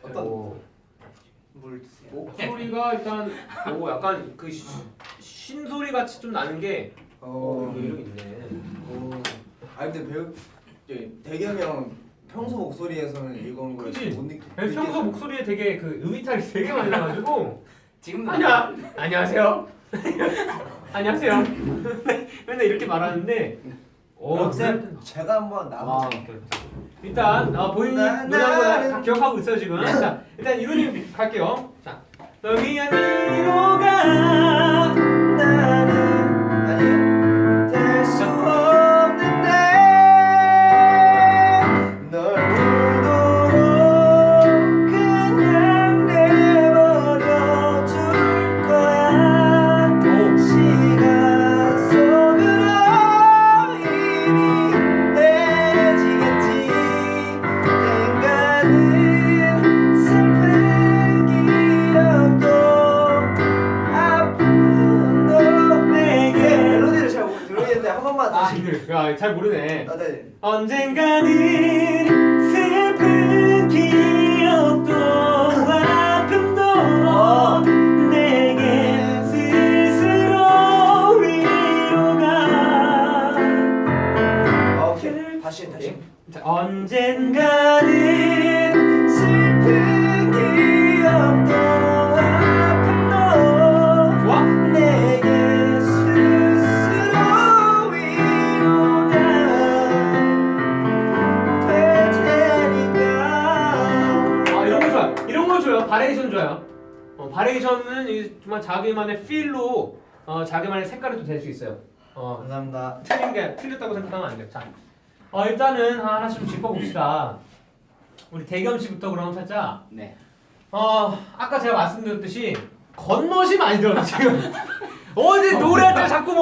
어떤 물 드세요? 목소리가 일단 약간 그 신소리 같이 좀 나는 게 이런 게 있네. 아 근데 대겸이 형 평소 목소리에서는 이건 걸 그치? 못 느끼. 평소 목소리에 되게 그 음이탈이 되게 많이 나가지고 지금도 안녕하세요. 안녕하세요. 맨날 이렇게 말하는데 그럼 쌤 제가 한번 나눠. 일단 본인이 나는- 노래 한번 다 기억하고 있어요 지금. 자 일단 이루님 갈게요. 자 널 위한 위로가 나는 아니요 될 수 없는데 널 울도록 그냥 내버려 둘 거야. 시간 속으로 이미 해지겠지. 땡가는 슬픈 기억도 아픔도 내게. 멜로디를 잘 모르겠는데 한 번만 다시. 잘 모르네. 네. 언젠가는 슬픈 기억도 아픔도 내게 스스로 위로가. 오케이. 다시. 자, 언젠가는 슬픈 기억도 아픔도 좋아? 내게 스스로 위로가 될 테니까. 이런 거 좋아. 이런 거 좋아요. 바레이션 좋아요. 바레이션은 정말 자기만의 필로 자기만의 색깔이 또 될 수 있어요. 감사합니다. 틀렸다고 생각하면 안 돼요. 자, 일단은 하나씩 좀 짚어봅시다. 우리 대겸 씨부터 그럼 살짝. 네. 아까 제가 말씀드렸듯이 겉멋이 많이 들어요 지금. 어디 노래할 때 자꾸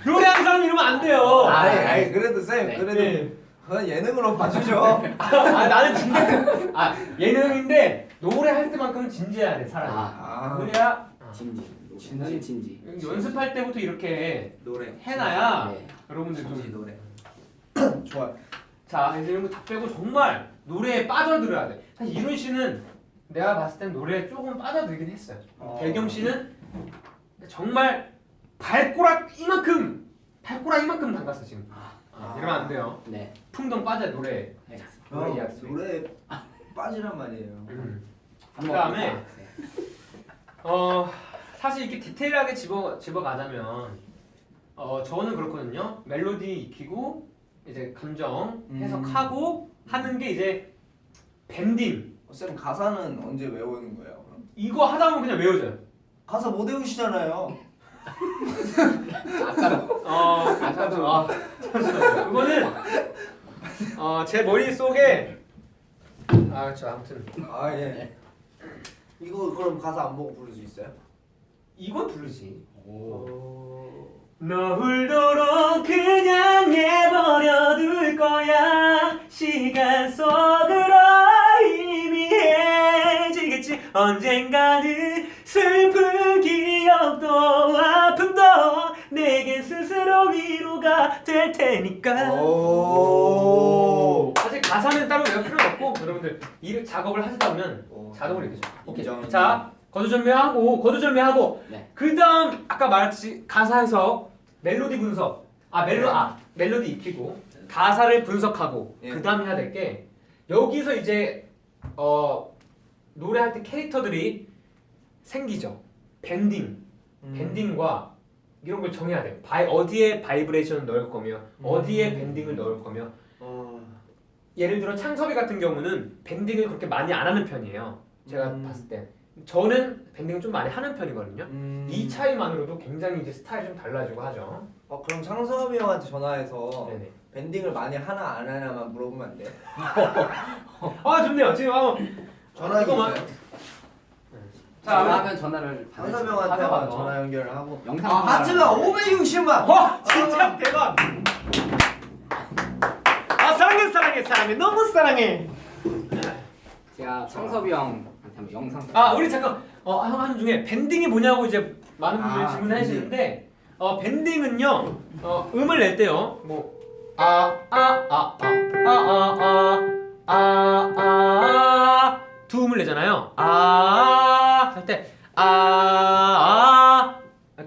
노래하는 사람 이러면 안 돼요. 아니 그래도 쌤 네. 그래도 네. 그건 예능으로 봐주죠. 나는 진짜 예능인데 노래할 때만큼은 진지해야 돼 사람이. 그래야 진지. 연습할 때부터 이렇게 노래 해놔야 네. 여러분들 좀 노래. 좋아요. 자 이제 이런 거 다 빼고 정말 노래에 빠져들어야 돼. 사실 이룬 씨는 내가 봤을 땐 노래에 조금 빠져들긴 했어요. 대겸 씨는 정말 발꼬락 이만큼 담갔어 지금. 이러면 안 돼요. 네. 풍덩 빠져야 노래. 노래 이야기. 노래 빠지란 말이에요. 그다음에 사실 이렇게 디테일하게 집어가자면 저는 그렇거든요. 멜로디 익히고 이제 감정 해석하고 하는 게 이제 밴딩. 쌤 가사는 언제 외우는 거예요? 그럼? 이거 하다 보면 그냥 외워져요. 가사 못 외우시잖아요. 아까도 그거는 제 머릿속에 그렇죠. 아무튼 예. 이거 그럼 가사 안 보고 부를 수 있어요? 이건 부르지. 오. 너 울도록 그냥 내버려둘 거야. 시간 속으로 희미해지겠지. 언젠가는 슬픈 기억도 아픔도 내게 스스로 위로가 될 테니까. 오. 사실 가사는 따로 외울 필요는 없고 여러분들 이 작업을 하시다 보면 자동으로 이렇게 죠. 오케이. 자, 거두절미하고 네. 그다음 아까 말했듯이 가사 해석, 멜로디 분석. 멜로디 익히고 가사를 분석하고 예. 그다음 해야 될 게 여기서 이제 노래할 때 캐릭터들이 생기죠. 밴딩과 이런 걸 정해야 돼요. 어디에 바이브레이션을 넣을 거며 어디에 밴딩을 넣을 거며 예를 들어 창섭이 같은 경우는 밴딩을 그렇게 많이 안 하는 편이에요. 제가 봤을 때 저는 밴딩을 좀 많이 하는 편이거든요. 이 차이만으로도 굉장히 이제 스타일이 좀 달라지고 하죠. 그럼 창섭이 형한테 전화해서 네네. 밴딩을 많이 하나 안 하나만 물어보면 안 돼? 아 좋네요. 지금 전화기 이거만. 있어요. 자, 전화하면 전화를 받을 창섭이 수 형한테 받아. 전화 연결을 하고. 영상 하트가 560만. 와 진짜 대박. 아 사랑해 너무 사랑해. 제가 창섭이 형한테 한번 영상 아 우리 잠깐 하는 중에 밴딩이 뭐냐고 이제 많은 분들이 질문해 주시는데 밴딩은요 음을 낼 때요 뭐 두 음을 내잖아요. 할 때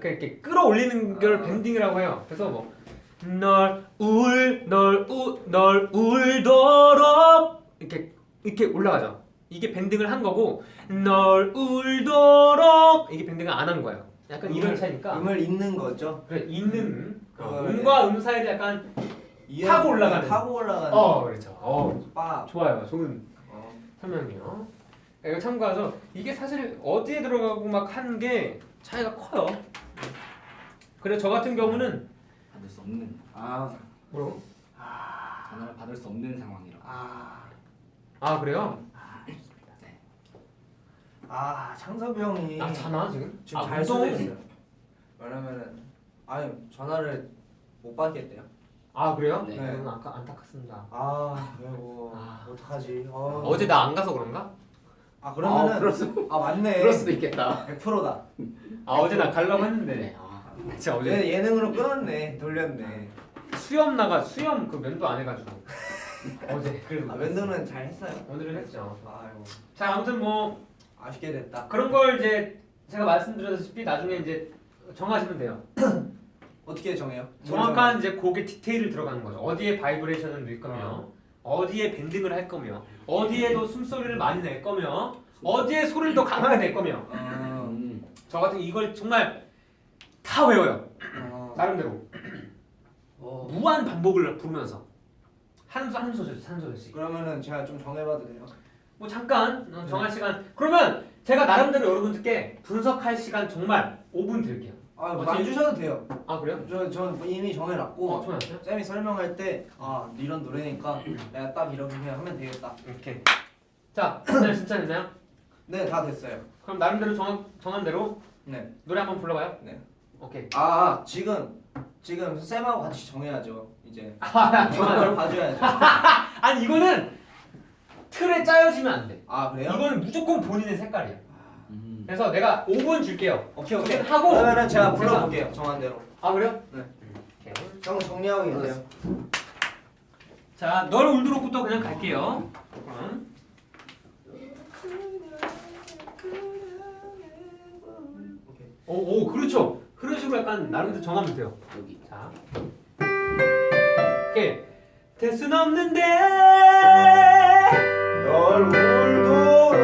이렇게 끌어올리는 걸 밴딩이라고 해요. 그래서 뭐 널 울도록 이렇게 올라가죠. 이게 밴딩을 한 거고 널 울도록 이게 밴딩을 안 한 거예요. 약간 이런 차이니까. 음을 잇는 거죠. 그래 있는 네. 음과 음 사이를 약간 타고 올라가는. 타고 올라가는. 그렇죠. 빠. 좋아요. 좋은 설명이요. 이거 참고해서 이게 사실 어디에 들어가고 막 하는 게 차이가 커요. 그래 저 같은 경우는 받을 수 없는 뭐라고? 전화를 받을 수 없는 상황이라. 그래요? 네. 창섭이 형이 자나 지금? 잘 수도 있어요. 왜냐면은 전화를 못 받겠대요. 그래요? 네. 저는 아까 안타깝습니다. 아이고 어떡하지? 어제 나 안 가서 그런가? 그러면은 맞네. 그럴 수도 있겠다. 100%다. 어제 나 가려고 했는데 네. 진짜 어제 예능으로 끊었네. 돌렸네. 수염 그 면도 안 해가지고 어제 그래도 면도는 잘 했어요. 오늘은 했죠. 아이고 자 아무튼 뭐 아쉽게 됐다. 그런 걸 이제 제가 말씀드렸다시피 나중에 이제 정하시면 돼요. 어떻게 정해요? 정확한 이제 곡의 디테일을 들어가는 거죠. 어디에 바이브레이션을 넣을 거며 어디에 밴딩을 할 거며 어디에도 숨소리를 많이 낼 거며 어디에 소리를 더 강하게 낼 거며 저 같은 이걸 정말 다 외워요. 나름대로 무한 반복을 부르면서 한 소절씩. 그러면은 제가 좀 정해봐도 돼요? 뭐 잠깐 정할 시간. 그러면 제가 나름대로 여러분들께 분석할 시간 정말 5분 드릴게요. 안 주셔도 돼요. 그래요? 전 이미 정해놨고 정해놨어요? 쌤이 설명할 때 이런 노래니까 내가 딱 이렇게 그냥 하면 되겠다. 오케이. 자, 오늘 진짜 됐나요? 네, 다 됐어요. 그럼 나름대로 정한 대로 네. 노래 한번 불러봐요. 네. 오케이. 지금 쌤하고 같이 정해야죠. 이제 좋아요. 이걸 봐줘야죠. 아니 이거는 틀에 짜여지면 안 돼. 그래요? 이거는 무조건 본인의 색깔이야. 그래서 내가 5분 줄게요. 오케이. 하고 그러면은 제가 불러볼게요. 정한 대로. 그래요? 네. 오케이. 형 정리하고 계세요. 자, 널 울도록부터 그냥 갈게요. 그럼. 오, 그렇죠. 그런 식으로 약간 나름대로 정하면 돼요. 여기. 자, 오케이. 될 순 없는데 널 울도록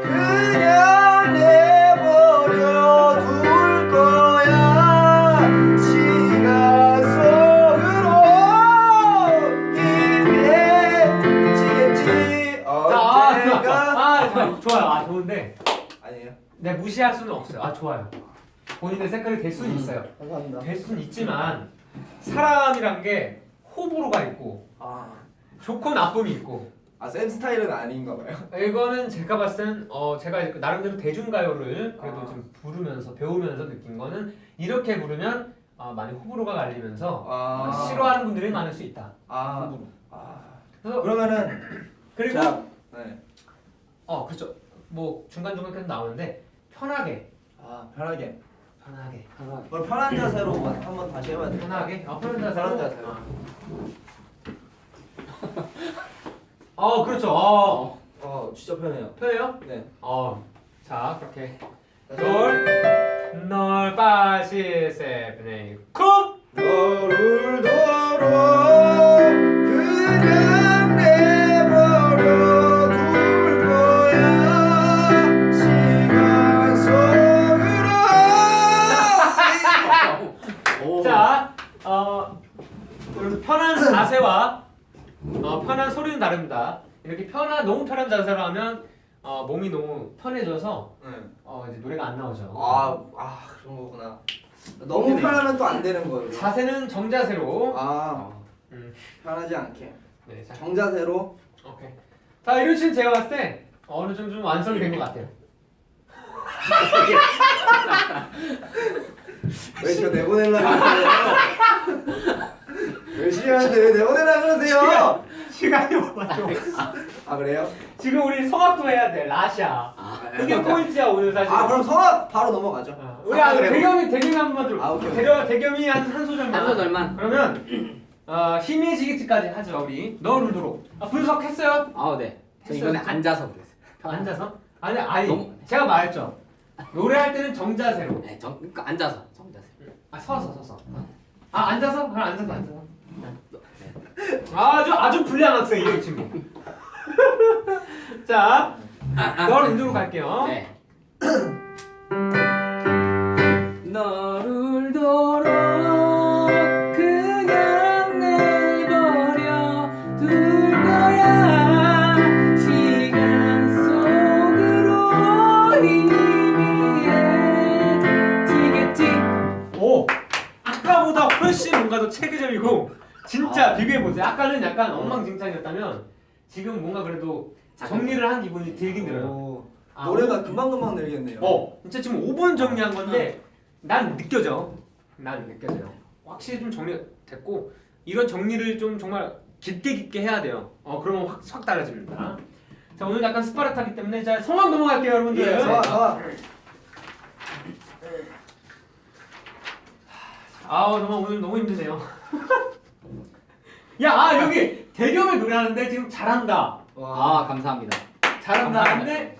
그냥 내버려 둘 거야. 시간 속으로 희미해지겠지. 언젠가. 좋아요. 좋은데 아니에요. 내가 무시할 수는 없어요. 좋아요. 본인의 색깔이 될 수는 있어요. 감사합니다. 될 수는 있지만 사람이란 게 호불호가 있고 좋고 나쁨이 있고 쌤 스타일은 아닌가 봐요. 이거는 제가 봤을 때는 제가 이제 나름대로 대중가요를 그래도 아. 좀 부르면서 배우면서 느낀 거는 이렇게 부르면 많이 호불호가 갈리면서 싫어하는 분들이 많을 수 있다. 그래서 그러면은 그리고 자, 네. 그렇죠. 뭐 중간중간 계속 나오는데 편하게 편하게. 편하게 편한 자세로 한번 다시 해봐야 돼. 편하게 편한 자세로 편한 자세로. 그렇죠. 진짜 편해요. 편해요? 네. 자 그렇게 널 빠시 세븐에 쿵 너를 더러 그냥 내버려 둘 거야 시간 속으로. 자, 여러분 편한 자세와 편한 소리는 다릅니다. 이렇게 너무 편한 자세로 하면 몸이 너무 편해져서 이제 노래가 안 나오죠. 그런 거구나. 너무 편하면 또 안 되는 거예요. 자세는 정자세로. 편하지 않게. 네, 자, 정자세로. 오케이. 자, 이런 식으로 제가 봤을 때 어느 정도 좀 완성이 된 것 같아요. 왜 저 내보내려고 그러세요? 열심히 하는데 왜 내보내려고 그러세요? 시간이 없어요. 그래요? 지금 우리 성악도 해야 돼. 라샤. 이게 포인트야 오늘 사실. 그럼 성악 바로 넘어가죠. 우리 대겸이 한번 들. 오케이. 대겸이 한 소절만. 한 소절만. 그러면 희미해지기까지 하죠 우리. 너를 두로. 분석했어요? 네. 저 이번에 앉아서 그랬어요. 앉아서? 아니. 너무- 제가 말했죠. 노래할 때는 정자세로. 네, 그러니까 앉아서 정자세. 서서. 앉아서? 그럼 앉아서. 아주 불량한 학생이에요 이 친구. 자, 널 인도로 갈게요. 네. 너를 돌아 그냥 내버려 둘 거야 시간 속으로 희미해지겠지. 오, 아까보다 훨씬 뭔가 더 체계적이고 진짜 비교해보세요. 아까는 약간 엉망진창이었다면 지금 뭔가 그래도 정리를 한 기분이 들긴 들어요. 노래가 금방금방 늘겠네요. 진짜 지금 5분 정리한 건데 난 느껴져요. 확실히 좀 정리가 됐고 이런 정리를 좀 정말 깊게 해야 돼요. 그러면 확 달라집니다. 자, 오늘 약간 스파르타기 때문에 자 성악 넘어갈게요 여러분들. 예, 성악. 정말 오늘 너무 힘드네요. 야, 여기 대겸이 노래하는데 지금 잘한다. 감사합니다. 잘한다 하는데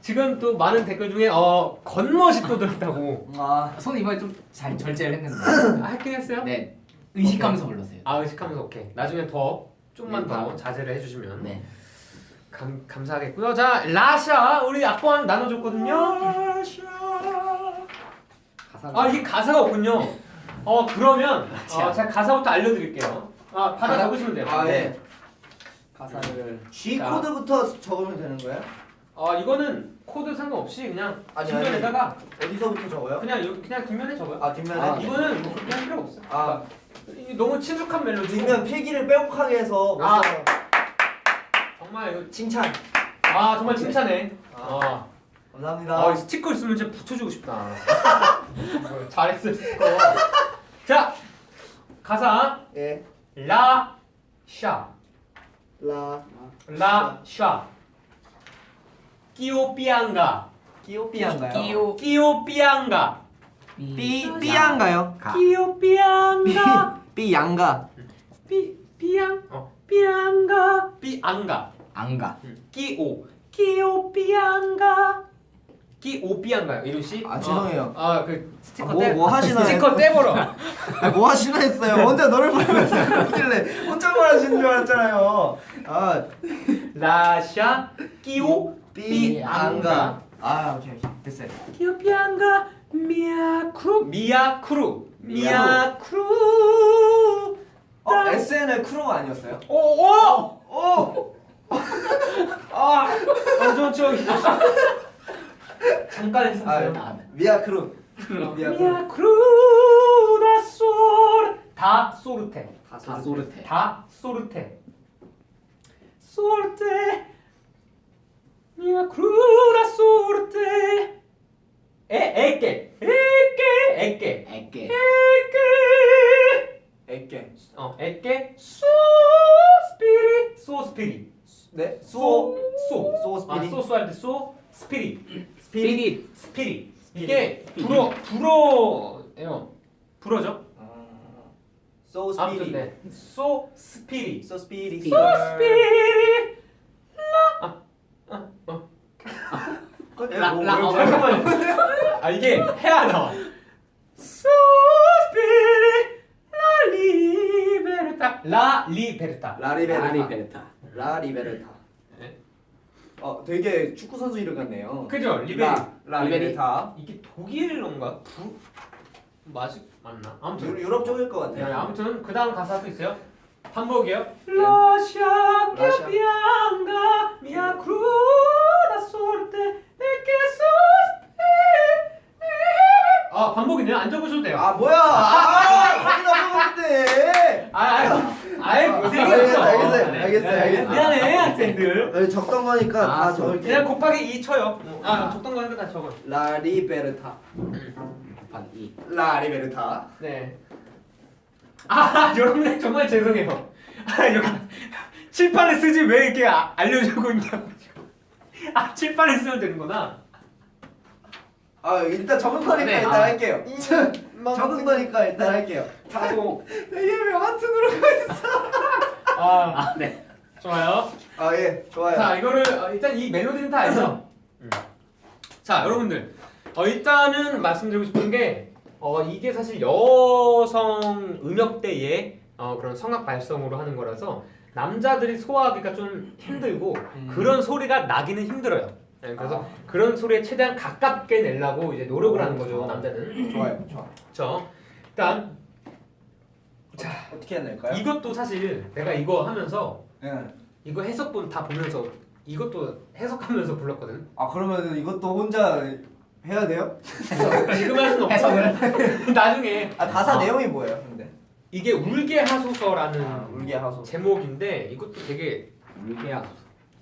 지금 또 많은 댓글 중에 겉멋이 또 들었다고. 손 이번에 좀 잘 절제를 했는데. 했긴 했어요? 네. 의식하면서 불렀어요. 의식하면서 오케이. 나중에 좀만 네, 더 자제를 해주시면 네. 감사하겠고요. 자, 라샤 우리 악보한 나눠줬거든요. 가사가 이게 가사가 없군요. 그러면 제가 가사부터 알려드릴게요. 받아 적으시면 돼요. 네. 가사를 G 코드부터 적으면 되는 거예요? 이거는 코드 상관없이 그냥 아니, 뒷면에다가 어디서부터 적어요? 그냥 뒷면에 적어요. 뒷면에? 이거는 뭐 그렇게 할 필요가 없어요. 이게 너무 친숙한 멜로디. 뒷면 필기를 빼곡하게 해서 못 써요. 정말 이거 칭찬. 정말 칭찬해. 감사합니다. 이 스티커 있으면 진짜 붙여주고 싶다. 잘했어 스티커. 자, 가사 예. 라샤 라 끼오삐안가 끼오삐안가요? 끼오삐안가 삐양가요? 끼오삐안가 삐양가. 삐안가 안가. 끼오삐안가 끼오삐안가요 이룬 씨? 죄송해요. 그 스티커 뭐 하시나요? 스티커 떼버려. 뭐 하시나 했어요. 혼자 노래 부르면서 그러길래 혼잣말 하시는 줄 알았잖아요. 라샤 끼오삐안가 오케이 됐어요. 끼오삐안가 미야크루 SNL 크루가 아니었어요? 완전 저기 잠깐 했었어요. 미야크루. 미야크루 다 소르테. 다 소르테. 다 소르테. suerte mia cruda suerte 에게 에게 소스피리 네? 소소 할 때 소 스피리 스피릿. 이게 불어예요. 불어죠? So 아무튼 speedy. 네. 소 스피리 So speedy. 소 스피리 잠깐만요. 아 이게 해야 나와. 소 스피리 라 리베르타 라 리베르타 라리베르타. 라리베르타. 네. 되게 축구 선수 이름 같네요. 그죠? 리베리 라리베르타. 이게 독일어인가? 맞나? 아무튼 유럽 쪽일 것 네, 같아요. 아무튼 그 다음 가사도 있어요. 반복이에요. 라샤 라샤. 비앙가 미아 크루다 소르테 에케 소스페 반복이네요. 안 적으셔도 돼요. 뭐야? 거기 넘어갔는데. 알겠어요. 미안해 학생들. 적던 거니까 다 적을게요. 그냥 곱하기 2 쳐요. 적던 거니까 다 적어. 라리베르타. 곱하기 2. 라리베르타. 네. 여러분들 정말 죄송해요. 여기 칠판에 쓰지 왜 이렇게 알려주고 있냐고. 칠판에 쓰면 되는구나. 일단 적은 거니까 네, 일단 할게요. 적은 거니까 일단 할게요. 하고 왜 하트 누르고 있어? 네. 좋아요. 예, 좋아요. 자 이거를 일단 이 멜로디는 다 알죠? 자 여러분들 일단은 말씀드리고 싶은 게 이게 사실 여성 음역대의 그런 성악 발성으로 하는 거라서 남자들이 소화하기가 좀 힘들고 그런 소리가 나기는 힘들어요. 네, 그래서 그런 소리에 최대한 가깝게 내려고 이제 노력을 하는 거죠 남자는. 좋아. 그렇죠. 일단 자 어떻게 해야 될까요? 이것도 사실 내가 이거 하면서 예. 이거 해석본 다 보면서 이것도 해석하면서 불렀거든. 그러면 이것도 혼자 해야 돼요? 지금 할 수는 없고 해석을? 나중에 가사 내용이 뭐예요, 근데? 이게 울게 하소서라는 울게 하소. 제목인데 이것도 되게 울게야.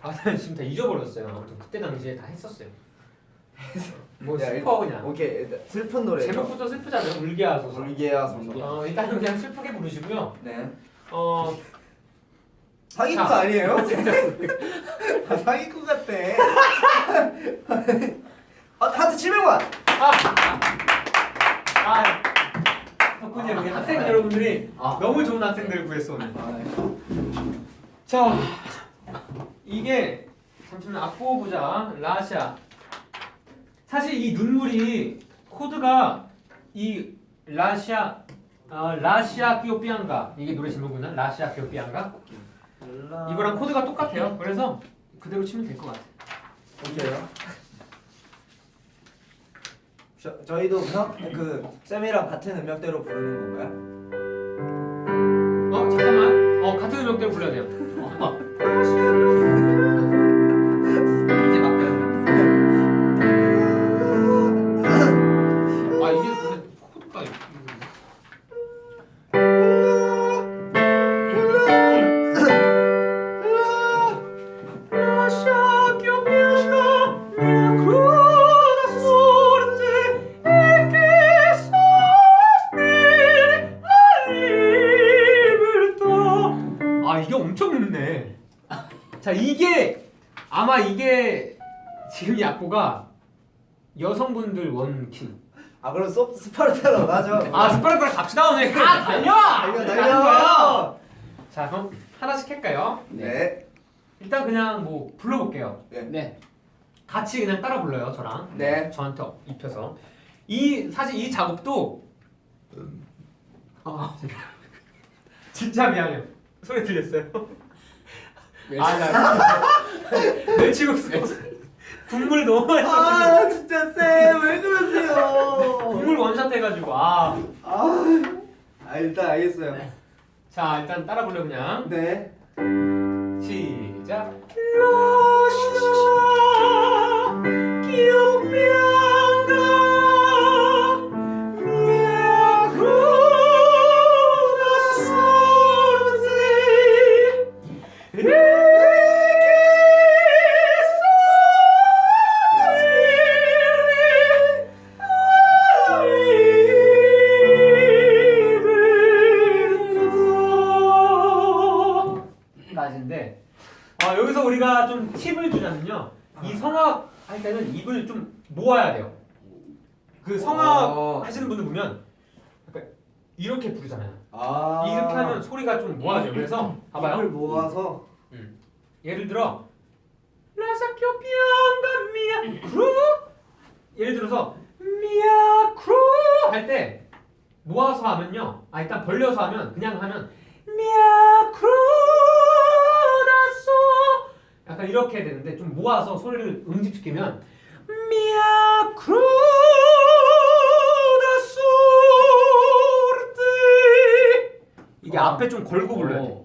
난 지금 다 잊어버렸어요. 아무튼 그때 당시에 다 했었어요. 뭐 야, 슬퍼 그냥. 오케이, 일단 슬픈 노래. 제목부터 슬프잖아요. 울게 하소서. 울게 하소서. 일단은 그냥 슬프게 부르시고요. 네. 사기꾼 자. 아니에요? 사기꾼 같대. 하트 700만. 덕분에 우리 학생 여러분들이 너무 좋은 학생들을 구했어 오늘. 자 이게 잠시만 악보 보자. 라샤. 사실 이 눈물이 코드가 이 라샤 라시아 키오피안가 이게 노래 제목이구나. 라시아 키오피안가 이거랑 코드가 똑같아요. 그래서 그대로 치면 될 것 같아. 오케이요. 저희도 쌤이랑 같은 음역대로 부르는 건가요? 잠깐만. 같은 음역대로 불러야 돼요. 이제 막 배웠네. 이게 근데 코드가 이게 엄청 늦네. 자 이게 아마 이게 지금 이 악보가 여성분들 원키. 그럼 스파르타로 가죠. 스파르타랑 갑시다 오늘. 달려! 달려. 거야. 자 그럼 하나씩 할까요? 네. 일단 그냥 뭐 불러볼게요. 네. 같이 그냥 따라 불러요 저랑. 네. 저한테 입혀서. 사실 이 작업도 진짜 미안해요. 소리 들렸어요? 멸치국수 국물 너무 맛있어. 진짜 쌤 왜 그러세요? 국물 원샷 해가지고 일단 알겠어요. 자 일단 따라 불러 그냥. 네. 시작. 제가 좀 팁을 주자면요. 이 성악 할 때는 입을 좀 모아야 돼요. 그 성악 하시는 분들 보면 약간 이렇게 부르잖아요. 이렇게 하면 소리가 좀 모아져요. 그래서 봐봐요. 입을 모아서 예를 들어 라사키오 피앙가 미야 크루 예를 들어서 미야 크루 할 때 모아서 하면요. 일단 벌려서 하면 그냥 하면 미야 크루 다소 약간 이렇게 되는데 좀 모아서 소리를 응집시키면 미야 크루 다소 이게 앞에 좀 걸고 불러야 돼.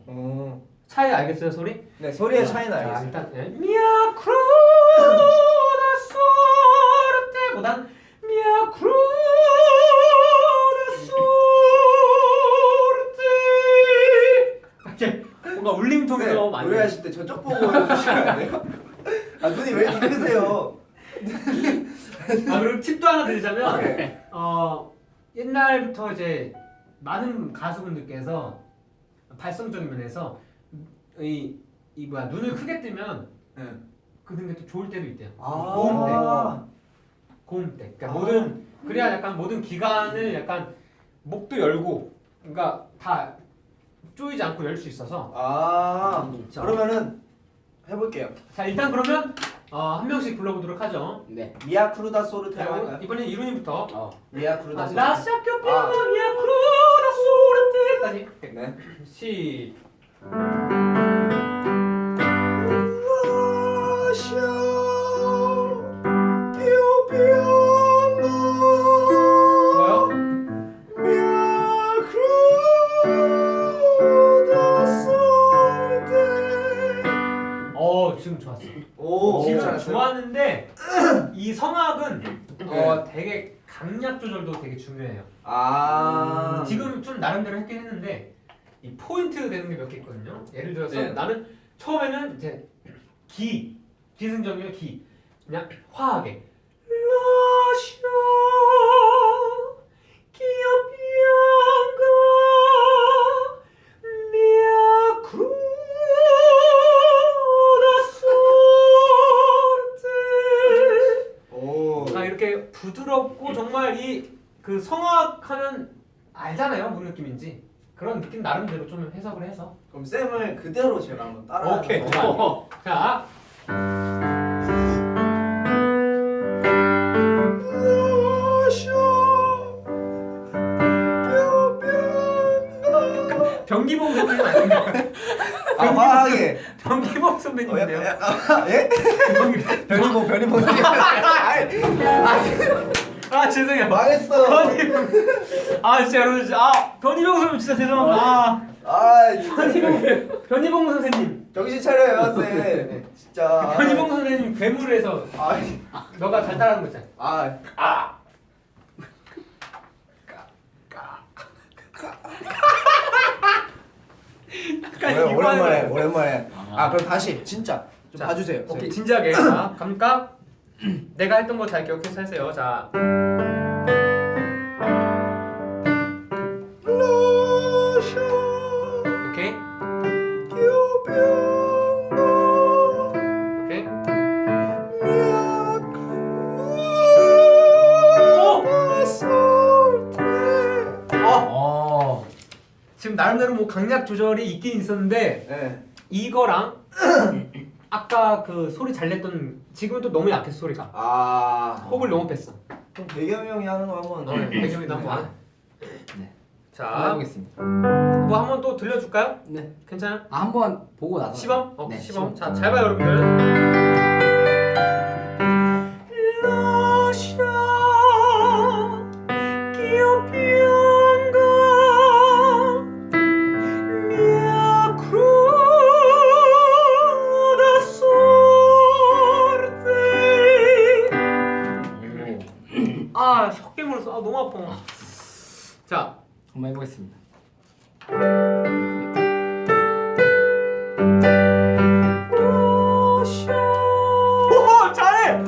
차이 알겠어요 소리? 네, 소리의 차이는 알겠어요. 일단 미야 크루다 소르테보단 미야 크루다 소르테 이렇게 뭔가 울림통에서 많이 노래하실 때 저쪽 보고 해주시면 안 돼요? 눈이 왜 이렇게 크세요? 그리고 팁도 하나 드리자면 네. 옛날부터 이제 많은 가수분들께서 발성적인 면에서 이 뭐야 눈을 크게 뜨면 네. 그게 또 좋을 때도 있대요. 아. 고음 때. 그러니까 모든 그래야 약간 모든 기관을 약간 목도 열고 그러니까 다 쪼이지 않고 열 수 있어서. 그러면은 해볼게요. 자 일단 그러면 한 명씩 불러보도록 하죠. 네. 미아 크루다 소르테 자, 할까요? 이번엔 이룬이부터. 미아 크루다 소르테. 라샤교피아 미아 크루다 소르테까지. 네. 시. 좋아요. 지금 좋았어. 지금 잘했어요. 좋았는데 이 성악은 되게 강약 조절도 되게 중요해요. 지금 좀 나름대로 했긴 했는데 이 포인트 되는 게 몇 개 있거든요. 예를 들어서 네. 나는 처음에는 이제 기승전결 기 그냥 화하게 라시아 기어피앙가 미아 크루다 소르테 이렇게 부드럽고 정말 이 그 성악하면 알잖아요 무슨 느낌인지 그런 느낌 나름대로 좀 해석을 해서 그럼 쌤을 그대로 제가 한번 따라. 오케이 자 변기봉 선배님 아닌가요? 화하게. 변기봉 선배님인데요. 예? 변희봉 선생님. 죄송해요. 망했어. 진짜 여러분 변희봉 선배님 진짜 죄송합니다. 변희봉 선생님. 정신 차려요, 쌤. 진짜. 변희봉 선생님 괴물에서 너가 잘 따라하는 거 있잖아. 오랜만에. 그럼 다시 진짜 좀 봐주세요. 오케이 진지하게 자 갑니까? 내가 했던 거 잘 기억해서 하세요. 자. 오케이. 오케이. 지금 나름대로 뭐 강약 조절이 있긴 있었는데 네. 이거랑 아까 그 소리 잘 냈던 지금은 또 너무 약했어 소리가 호흡을 너무 뺐어. 그럼 배경이 형이 하는 거 한번. 배경이도 한번. 네. 자, 해보겠습니다. 뭐 한번 또 들려줄까요? 네. 괜찮아요? 한번 보고 나서. 시범? 네, 시범. 자, 시범. 잘 봐요 여러분들. 혓 깨물었어. 너무 아파. 자, 한번 해보겠습니다. 오, 잘해.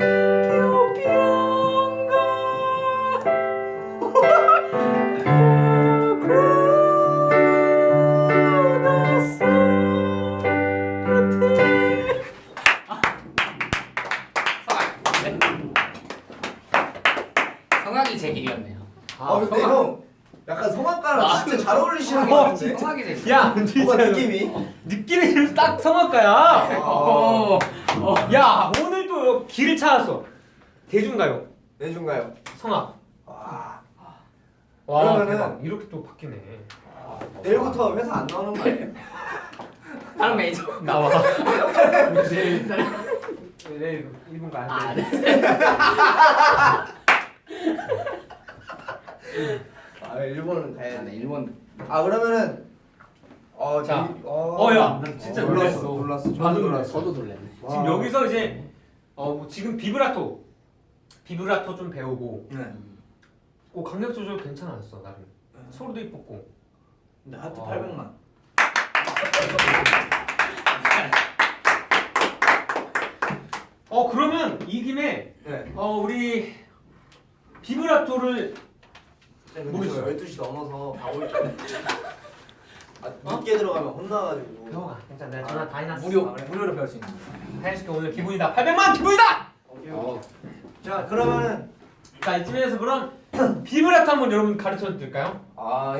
근데 형 약간 성악가랑 진짜 잘 어울리시는 것 같은데. 성하게 됐어. 야, 뭔가 진짜 느낌이. 느낌이 딱 성악가야. 야, 오늘 또 길을 찾았어. 대중가요, 내준가요? 성악. 와. 와, 그러면은- 대박. 이렇게 또 바뀌네. 내일부터 회사 안 나오는 거 아니에요? 다른 매니저. 나와. 내일 1분 안 돼. 일본은 가야 네, 일본. 그러면은 자. 저희- 야, 난 진짜 놀랐어. 놀랐어. 놀랐어. 나도 저도 놀랐어. 저도 놀랐네. 지금 여기서 이제 뭐 지금 비브라토 좀 배우고 네. 강약 조절 괜찮았어 나름. 소리도 이뻤고. 근데 하트 어. 800만. 그러면 이 김에 네. 우리 비브라토를 모르겠어요. 모르겠어요. 12시 넘어서 다 올 때. 늦게 들어가면 혼나가지고. 배워가. 괜찮아. 내가 전화 다 해놨어. 무료로 배울 수 있는. 해줄게. 오늘 기분이다. 800만 기분이다. 오케이. 자 그러면은 자 이쯤에서 그럼 비브라토 한번 여러분 가르쳐 드릴까요?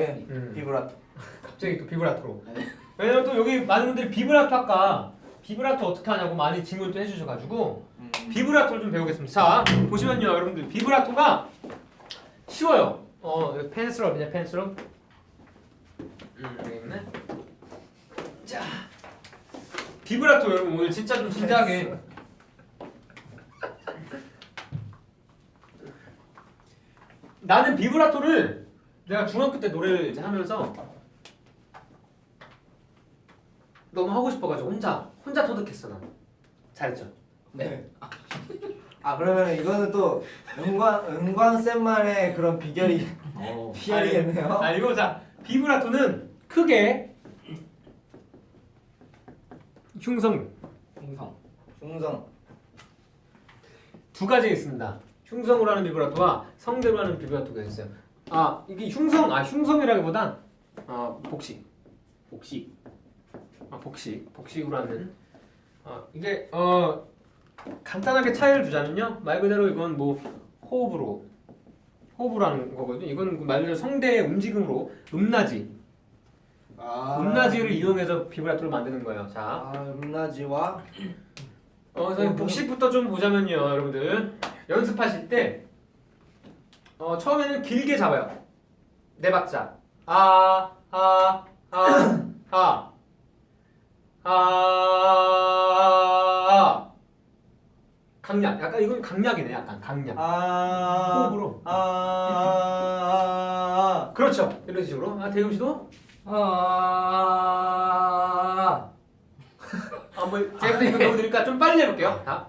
예. 비브라토. 갑자기 또 비브라토로. 왜냐면 또 여기 많은 분들이 비브라토 아까 비브라토 어떻게 하냐고 많이 질문 또 해주셔가지고 비브라토를 좀 배우겠습니다. 자 보시면요 여러분들 비브라토가 쉬워요. 펜슬 어디냐 펜슬. 여기 있네. 자 비브라토 여러분 오늘 진짜 좀 진지하게. 나는 비브라토를 내가 중학교 때 노래를 이제 하면서 너무 하고 싶어가지고 혼자 터득했어 난. 잘했죠. 네. 그러면 이거는 또 은광 쌤만의 그런 비결이 비결이겠네요. 이거 자 비브라토는 크게 흉성 중성. 두 가지 있습니다. 흉성으로 하는 비브라토와 성대로 하는 비브라토가 있어요. 이게 흉성이라기보단 복식으로 하는 이게 간단하게 차이를 두자면요 말 그대로 이건 뭐 호흡으로 하는 거거든요. 이건 말 그대로 성대의 움직임으로 음나지를 이용해서 비브라토를 만드는 거예요. 자, 음나지와 선생님 복식부터 좀 보자면요 여러분들 연습하실 때 처음에는 길게 잡아요. 네 박자. 강약. 약간 이건 강약이네. 약간 강약. 호흡으로. 그렇죠. 이런 식으로. 대금 씨도 한번 제가 이거 넣어드리니까 좀 빨리 해볼게요. 자.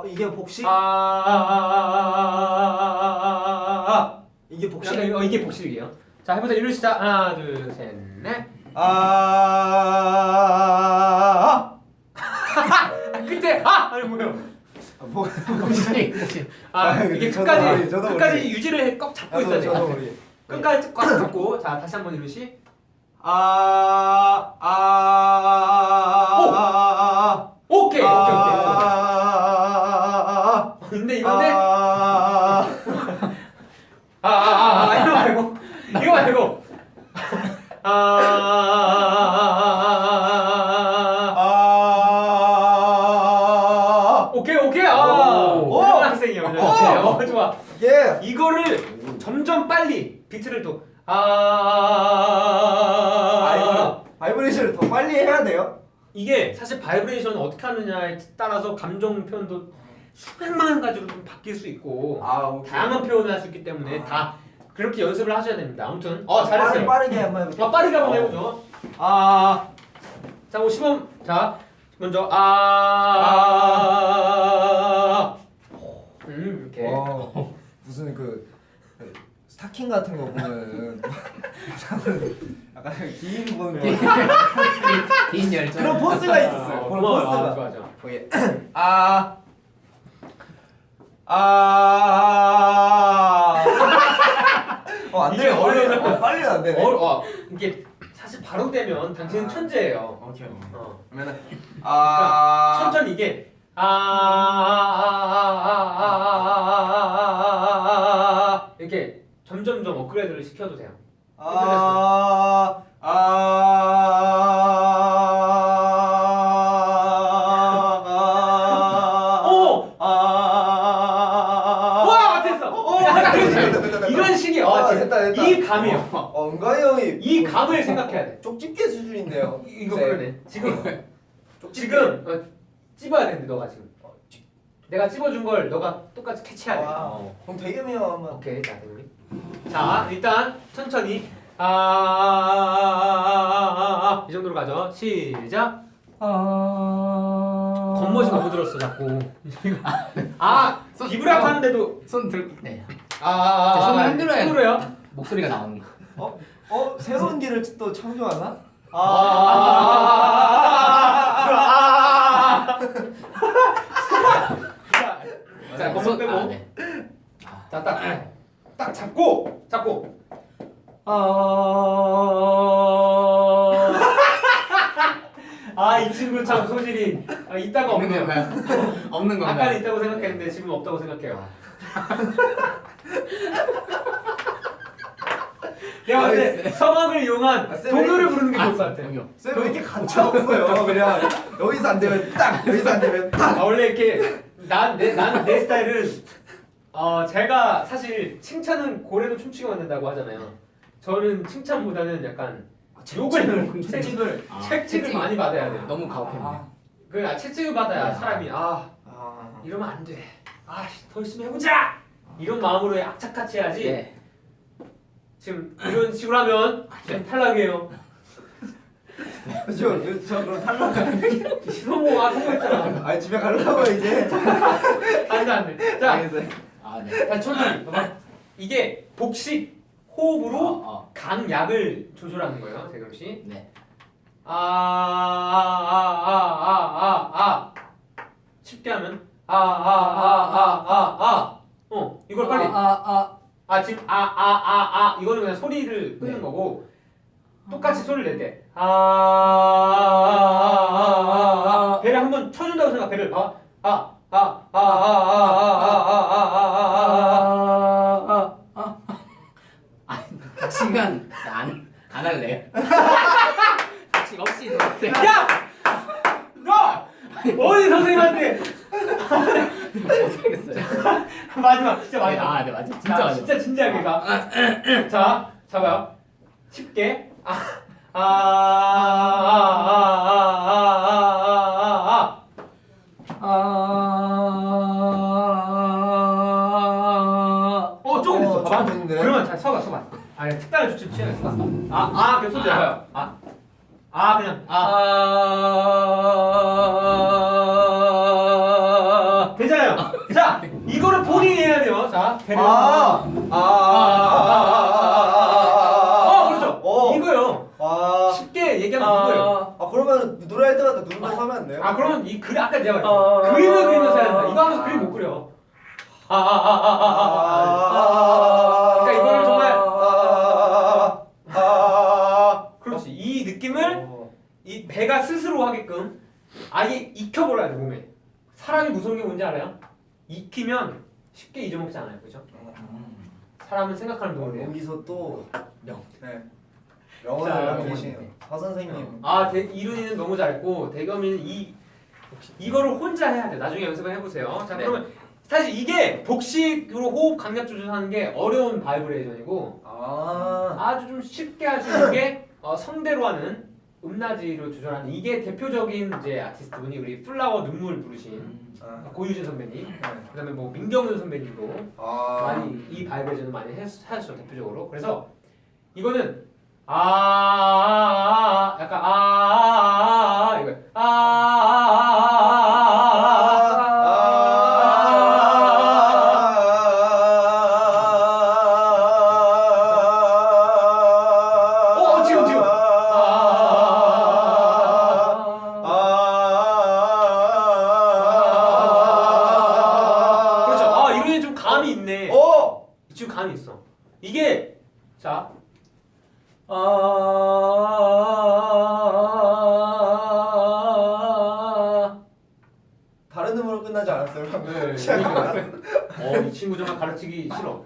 이게 복식? 이게 복식? 약간 이게 복식이에요. 자 해보자. 이런 시작. 하나 둘 셋 넷. 그때 아니 뭐요? 복식. 이게 끝까지 저도 끝까지 모르게. 유지를 꼭 잡고 있어야 돼요. 모르게. 끝까지 꽉 잡고. 자 다시 한번 이루시. 오케이. 근데 이건데 이거 말고 오케이 훌륭한 학생이에요. 좋아. 예. 이거를 점점 빨리 비트를 또 이거 바이브레이션을 더 빨리 해야 돼요? 이게 사실 바이브레이션을 어떻게 하느냐에 따라서 감정 표현도 수백만 가지로 좀 바뀔 수 있고 오케이. 다양한 표현을 할 수 있기 때문에 다 그렇게 연습을 하셔야 됩니다. 아무튼 잘했어요. 빠르게 한번 해볼게요. 빠르게 한번 해보죠. 자, 시범. 자, 먼저 이렇게. 무슨 스타킹 같은 거 보면은 약간 긴 보는 거. 긴 열정. 그런 포스가 있었어요. 그런 고마워요. 포스가. 좋아. 거기 안 이게 돼. 어려워요. 빨리 안 되네. 이게 사실 바로 되면 당신은 천재예요. 오케이. 어. 그러면은 천천히 이게 이렇게 점점점 업그레이드를 시켜도 돼요. 아, 아, 오! 아, 와, 됐어. 야, 그렇지. 이런 식이 됐다. 이 감이에요. 은가이 형이 이 감을 생각해야 돼. 쪽집게 수준인데요. 이거 그러네. 지금 찝어야 되는데 너가 지금. 내가 찝어준 걸 너가 똑같이 캐치해야 돼. 그럼 대겸이요 한번. 오케이, 자 대우리. 자 일단 천천히 이 정도로 가죠. 시작. 겉멋이 너무 들었어 자꾸. 비브라토 하는데도 손 들고 네. 손을 흔들어야 흔들어요. 목소리가 나오는 새로운 길을 또 창조하나? 자, 겉멋 빼고. 네. 자, 딱 잡고. 이 친구 참 소질이 있다가 없는 거야. 없는 건가요? 아까는 있다고 생각했는데 지금 없다고 생각해요. 내가 근데 성악을 이용한 동요를 부르는 게 좋을 것 같아. 쌤 왜 이렇게 가차 없어요? 그냥 여기서 안 되면 딱, 여기서 안 되면 딱. 원래 이렇게 나는 내 스타일은 제가 사실 칭찬은 고래도 춤추게 만든다고 하잖아요. 저는 칭찬보다는 약간 채찍을 많이 받아야 돼요. 너무 가혹했네. 채찍을 받아야 사람이 이러면 안 돼. 더 열심히 해보자. 이런 마음으로 악착같이 해야지. 네. 지금 이런 식으로 하면 지금 탈락이에요. 저 그럼 탈락하는 성공했잖아. 아니 집에 가려고 이제. 안돼. 자, 알겠어요. 네. 천천히. 봐봐. 이게 복식 호흡으로 강약을 조절하는 거예요, 대겸 씨. 네. 쉽게 하면 이걸 빨리. 지금 이거는 그냥 소리를 끄는 거고 똑같이 소리를 낼 때 배를 한번 쳐준다고 생각. 배를 봐. 박신간 안 할래요. 박신 없이 네. 야! 너! 어디 선생님한테 못하겠어요. 마지막 진짜 마지막. 네 맞아. 자, 맞아. 진짜 진지하게 가. 자, 잡아요. 쉽게. 조금 됐어. 좀 됐는데? 그러면 잘 서봐. 특단의 조치를 취해야겠어. 계속 손 잡아요. 그냥. 되잖아요. 자, 이거를 본인이 해야 돼요. 자, 배를. 그렇죠. 이거요. 쉽게 얘기하면 이거예요. 그러면 노래할 때마다 누르면서 하면 안 돼요? 그러면 이 그림 아까 내가 말했죠. 그림을 그리면서 해야 된다. 이거 하면서 그림 못 그려. 그러니까 이거를 정말 그렇지. 이 느낌을 이 배가 스스로 하게끔 아예 익혀버려야 돼 몸에. 사람이 무서운 게 뭔지 알아요? 익히면 쉽게 잊어먹지 않아요, 그죠? 사람은 생각하는 동물이에요. 여기서 또 명. 네. 자, 명언을 계시네요. 사 선생님. 이룬이는 너무 잘했고 대겸이는 이거를 혼자 해야 돼. 나중에 연습을 해보세요. 자, 그러면 사실 이게 복식으로 호흡 강약 조절하는 게 어려운 바이브레이션이고 아주 좀 쉽게 할 수 있는 게 성대로 하는 음낮이로 조절하는 이게 대표적인 이제 아티스트 분이 우리 플라워 눈물 부르신 고유진 선배님, 그다음에 뭐 민경훈 선배님도 많이 이 바이브레이션을 많이 하셨죠 대표적으로. 그래서 이거는 약간 이거 지금 그렇죠. 이런 좀 감이 있네. 지금 감이 있어. 이게 자. 다른 음으로 끝나지 않았어요 방금. 네, 이 친구 정말 가르치기 싫어.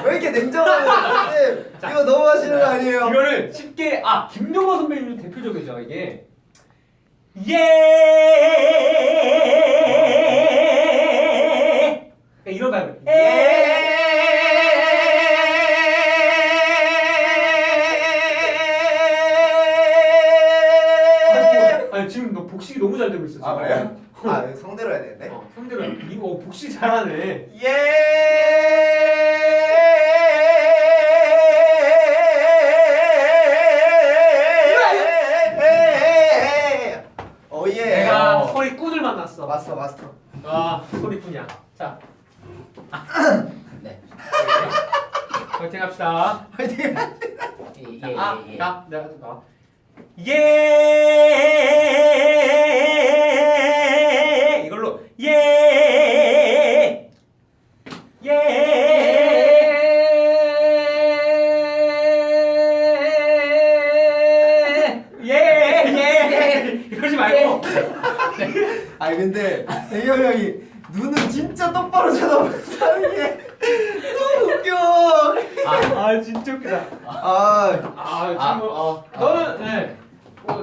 왜 이렇게 냉정하게 쌤 이거 너무 하시는 거 아니에요? 이거를 쉽게 김용호 선배님도 대표적이죠 이게. 이런 발음. 아니 지금 너 복식이 너무 잘 되고 있어. 지금. 아 그래요? 성대로 해야 되는데? 성대로 이거 복식 잘하네. 오예. 내가 소리꾼을 만났어. 마스터. 소리꾼이야. 자, 네. 파이팅 합시다. 화이팅. 예. 내가 이걸로 이러지 말고. 아니 근데 대겸 형이 눈을 진짜 똑바로 쳐다보면서 하는 게 너무 웃겨. 진짜 웃기다. 아, 너는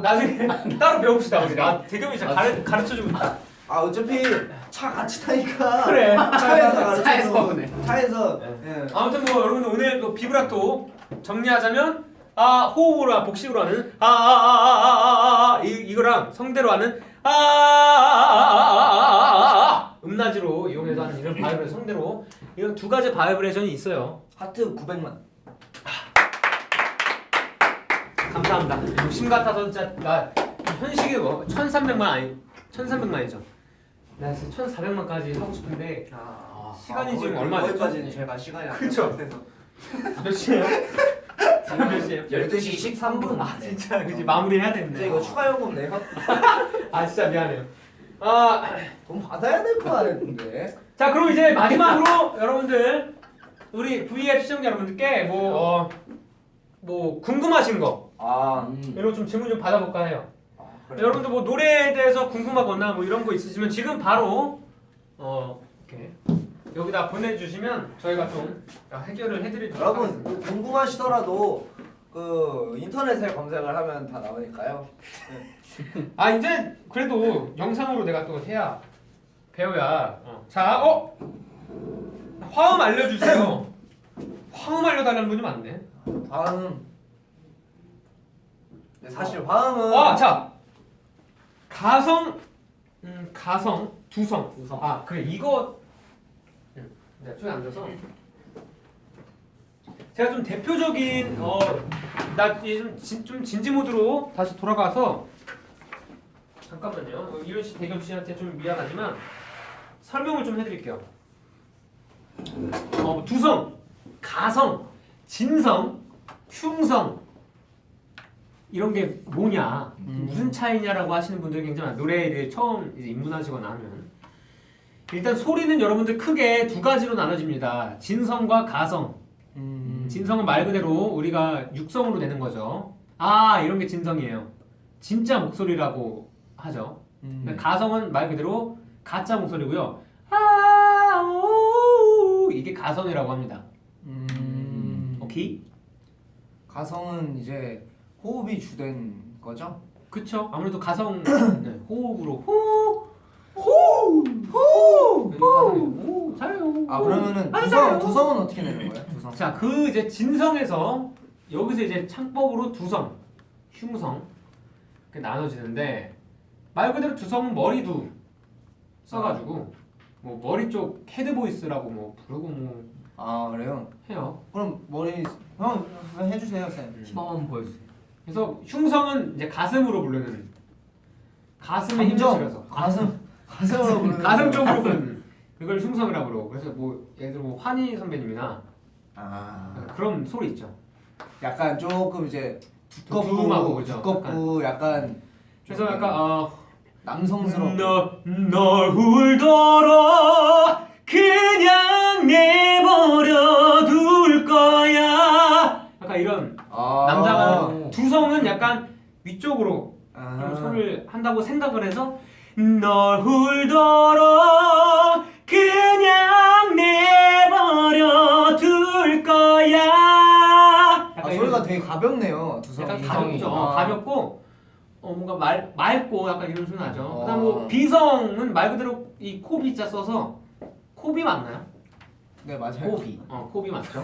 나중에 따로 배웁시다 우리. 대겸이 진짜 가르쳐 주고 있다. 어차피 차 같이 타니까. 그래. 차에서 오네. 차에서. 네. 예. 아무튼 뭐 여러분들 오늘 또 비브라토 정리하자면 호흡으로 복식으로 하는 이거랑 성대로 하는 음낮이로 이용해서 하는 이런 바이브레이션 성대로 이런 두 가지 바이브레이션이 있어요. 하트 900만. 감사합니다. 욕심 같아서 진짜 나 현식이 1,300만 아니 1,300만이죠. 나 진짜 1,400만까지 하고 싶은데 시간이 지금 얼마 됐죠? 거기까지는 제가 시간이 안 그쵸. 돼서. 몇 시에요? 지금 몇 시에요? 12시 13분. 진짜 그지 마무리 해야 진짜 되는데. 이거 추가 요금 내가 진짜 미안해요. 돈 받아야 될 거 아닌데. 자 그럼 이제 마지막으로 여러분들 우리 V앱 시청자 여러분들께 뭐 궁금하신 거 이런 좀 질문 좀 받아볼까 해요. 그래. 여러분들 뭐 노래에 대해서 궁금하거나 뭐 이런 거 있으시면 지금 바로 이렇게 여기다 보내주시면 저희가 좀 해결을 해드리도록 여러분 하겠습니다. 뭐 궁금하시더라도 그 인터넷에 검색을 하면 다 나오니까요. 이제 그래도 영상으로 내가 또 해야 배워야. 화음 알려주세요. 화음 알려달라는 분이 많네. 화음. 근데 사실 화음은 자 가성, 두성. 그래 이거. 내가 저기 앉아서. 제가 좀 대표적인 나 좀 진지 모드로 다시 돌아가서 잠깐만요. 이현 씨, 대겸 씨한테 좀 미안하지만 설명을 좀 해드릴게요. 두성, 가성, 진성, 흉성 이런 게 뭐냐, 무슨 차이냐라고 하시는 분들이 굉장히 많아요. 노래에 처음 이제 입문하시거나 하면 일단 소리는 여러분들 크게 두 가지로 나눠집니다. 진성과 가성. 진성은 말 그대로 우리가 육성으로 내는 거죠. 이런 게 진성이에요. 진짜 목소리라고 하죠. 가성은 말 그대로 가짜 목소리고요. 이게 가성이라고 합니다. 오케이? 가성은 이제 호흡이 주된 거죠? 그쵸? 아무래도 가성 호흡으로 잘해요. 그러면은 두성은 어떻게 내는 거예요? 두성. 자, 그 이제 진성에서 여기서 이제 창법으로 두성, 흉성 이렇게 나눠지는데 말 그대로 두성은 머리두 써가지고 뭐 머리 쪽 헤드 보이스라고 뭐 부르고 뭐 그래요? 해요. 그럼 머리 형 해주세요 쌤. 시범 보여주세요. 그래서 흉성은 이제 가슴으로 부르는 가슴에 힘을 실어서 가슴으로 부르는 가슴 쪽으로 부르는 그걸 흉성이라고 그러고 그래서 뭐 예를 들어 뭐 환희 선배님이나 그런 소리 있죠. 약간 조금 이제 두툼하고 그죠? 두껍고 약간 그래서 약간 남성스러운 널 울더러 그냥 내버려 둘 거야. 약간 이런 남자가 두성은 약간 위쪽으로 좀 소리를 한다고 생각을 해서 널 훌도록 그냥 내버려 둘 거야. 아, 소리가 되게 가볍네요. 두성이. 약간 비성이. 가볍죠. 아. 가볍고 뭔가 맑고 약간 이런 소리 나죠. 그다음 어. 뭐 비성은 말 그대로 이 코비자 써서 코비 맞나요? 네, 맞아요. 호비. 코비 맞죠?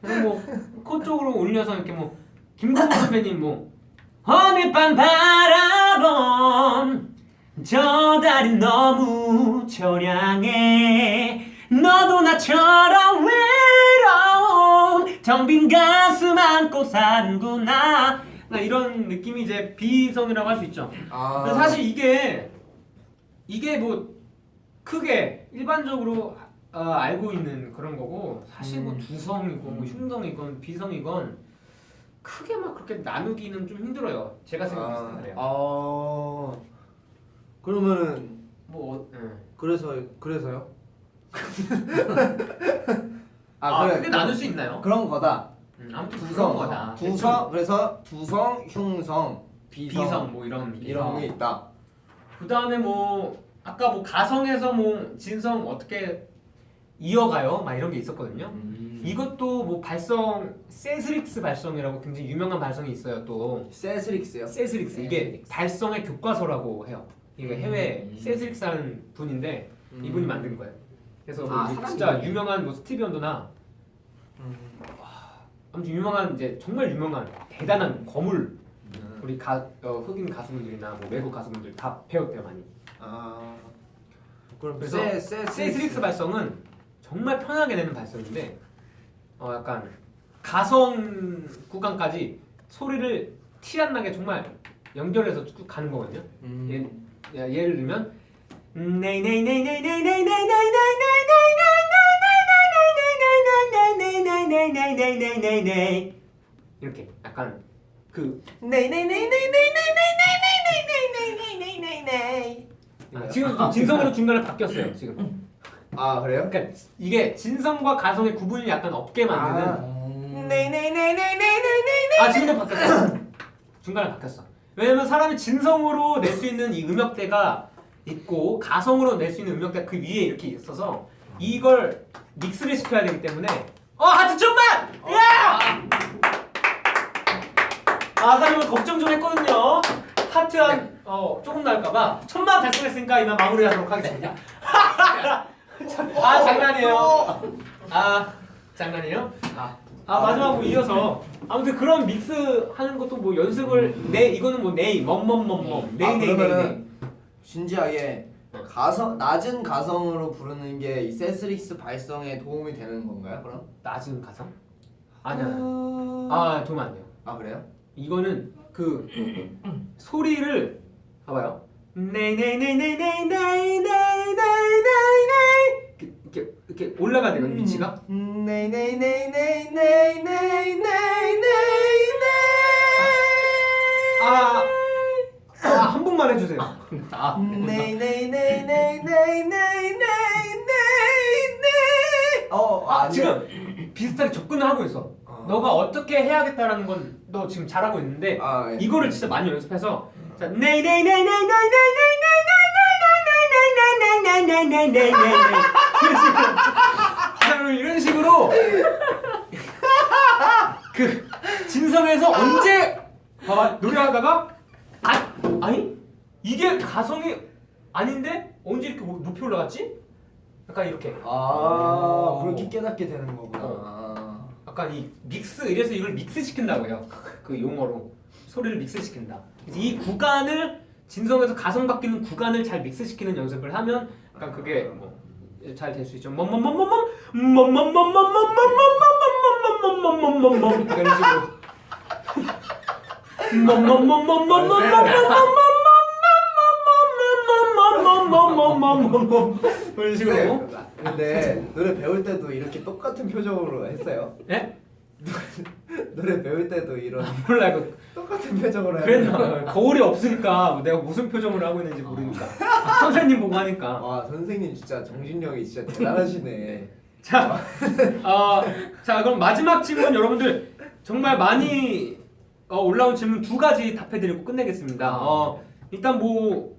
그리고 뭐 코 쪽으로 올려서 이렇게 뭐 김동완 선배님 뭐 어느 밤 바라본 저 달이 너무 처량해 너도 나처럼 외로운 텅 빈 가슴 안고 사는구나. 이런 느낌이 이제 비성이라고 할 수 있죠. 아. 근데 사실 이게 뭐 크게 일반적으로 알고 있는 그런 거고 사실 뭐 두성이고 뭐 흉성이건 비성이건 크게 막 그렇게 나누기는 좀 힘들어요. 제가 생각했을 때 그래요. 그러면은 뭐 그래서요? 크게 나눌 수 있나요? 그런 거다. 아무튼 그런 두성, 거다. 그래서 두성, 흉성, 비성 뭐 이런 이런 게 있다. 그 다음에 뭐 아까 뭐 가성에서 뭐 진성 어떻게 이어가요? 막 이런 게 있었거든요. 이것도 뭐 발성 세스릭스 발성이라고 굉장히 유명한 발성이 있어요. 또 세스릭스요? 세스릭스 이게 발성의 교과서라고 해요. 이거 해외 세스릭스라는 분인데 이분이 만든 거예요. 그래서 뭐 진짜 사람이네. 유명한 뭐 스티비 원더나 아무튼 유명한 이제 정말 유명한 대단한 거물 우리 흑인 가수분들이나 뭐 외국 가수분들 다 배웠대요 많이. 그럼 그래서 세스릭스 발성은 정말 편하게 내는 발성인데 약간 가성 구간까지 소리를 티 안 나게 정말 연결해서 쭉 가는 거거든요. 예를 들면 이렇게 약간 그 지금 진성으로 중간에 바뀌었어요 지금. 아, 그래요? 그러니까 이게 진성과 가성의 구분이 약간 없게 만드는. 지금도 바뀌었어. 중간에 바뀌었어. 왜냐면 사람이 진성으로 낼 수 있는 이 음역대가 있고 가성으로 낼 수 있는 음역대가 그 위에 이렇게 있어서 이걸 믹스를 시켜야 되기 때문에 하트 천만! 야! 사실 걱정 좀 했거든요. 하트 한 조금 날까봐 1000만 달성했으니까 이만 마무리하도록 하겠습니다. 장난이에요. 장난이에요? 마지막으로 이어서 아무튼 그런 믹스 하는 것도 뭐 연습을 이거는 뭐 네이 멈멈멈멈 네이 그러면은 진지하게 낮은 가성으로 부르는 게 이 세스릭스 발성에 도움이 되는 건가요? 그럼? 낮은 가성? 아니야. 도움 안 돼요. 그래요? 이거는 그 소리를 봐봐요. 이렇게 올라가야 되거든 위치가. 한 번만 해주세요. 지금 비슷하게 접근을 하고 있어. 너가 어떻게 해야겠다라는 건 너 지금 잘하고 있는데 이거를 진짜 많이 연습해서 자 이런 식으로 그 진성에서 언제 봐봐 노래하다가 아니 이게 가성이 아닌데 언제 이렇게 높이 올라갔지? 약간 이렇게 그렇게 깨닫게 되는 거구나. 약간 이 믹스 이래서 이걸 믹스 시킨다고 해요. 그 용어로 소리를 믹스 시킨다. 그래서 이 구간을 진성에서 가성 바뀌는 구간을 잘 믹스 시키는 연습을 하면 약간 그게 뭐 잘 될 수 있죠. 이런 식으로 이런 식으로. 근데 노래 배울 때도 이렇게 똑같은 표정으로 했어요? 예? 노래 배울 때도 이런 몰라 이거 똑같은 표정으로 그랬나 거울이 없으니까 내가 무슨 표정을 하고 있는지 모르니까 선생님 보고 하니까. 선생님 진짜 정신력이 진짜 대단하시네. 자 그럼 마지막 질문 여러분들 정말 많이 올라온 질문 2가지 답해드리고 끝내겠습니다. 일단 뭐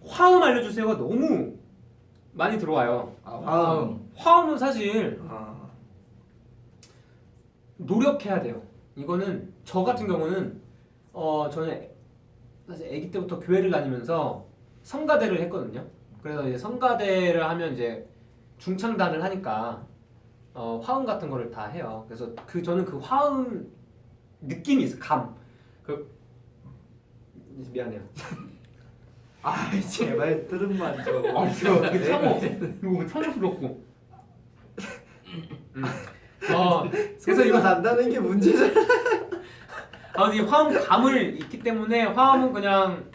화음 알려주세요가 너무 많이 들어와요. 아 화음. 화음은 사실 아. 노력해야 돼요. 이거는 저 같은 경우는 저는 사실 아기 때부터 교회를 다니면서 성가대를 했거든요. 그래서 이제 성가대를 하면 이제 중창단을 하니까 화음 같은 거를 다 해요. 그래서 저는 그 화음 느낌이 있어. 미안해요. 아 제발 트름만 좀. 이거 어떻게 참어? 이거 참을스럽고. 그래서 이거 난다는 게 문제잖아. 근데 이 화음감을 있기 때문에 화음은 그냥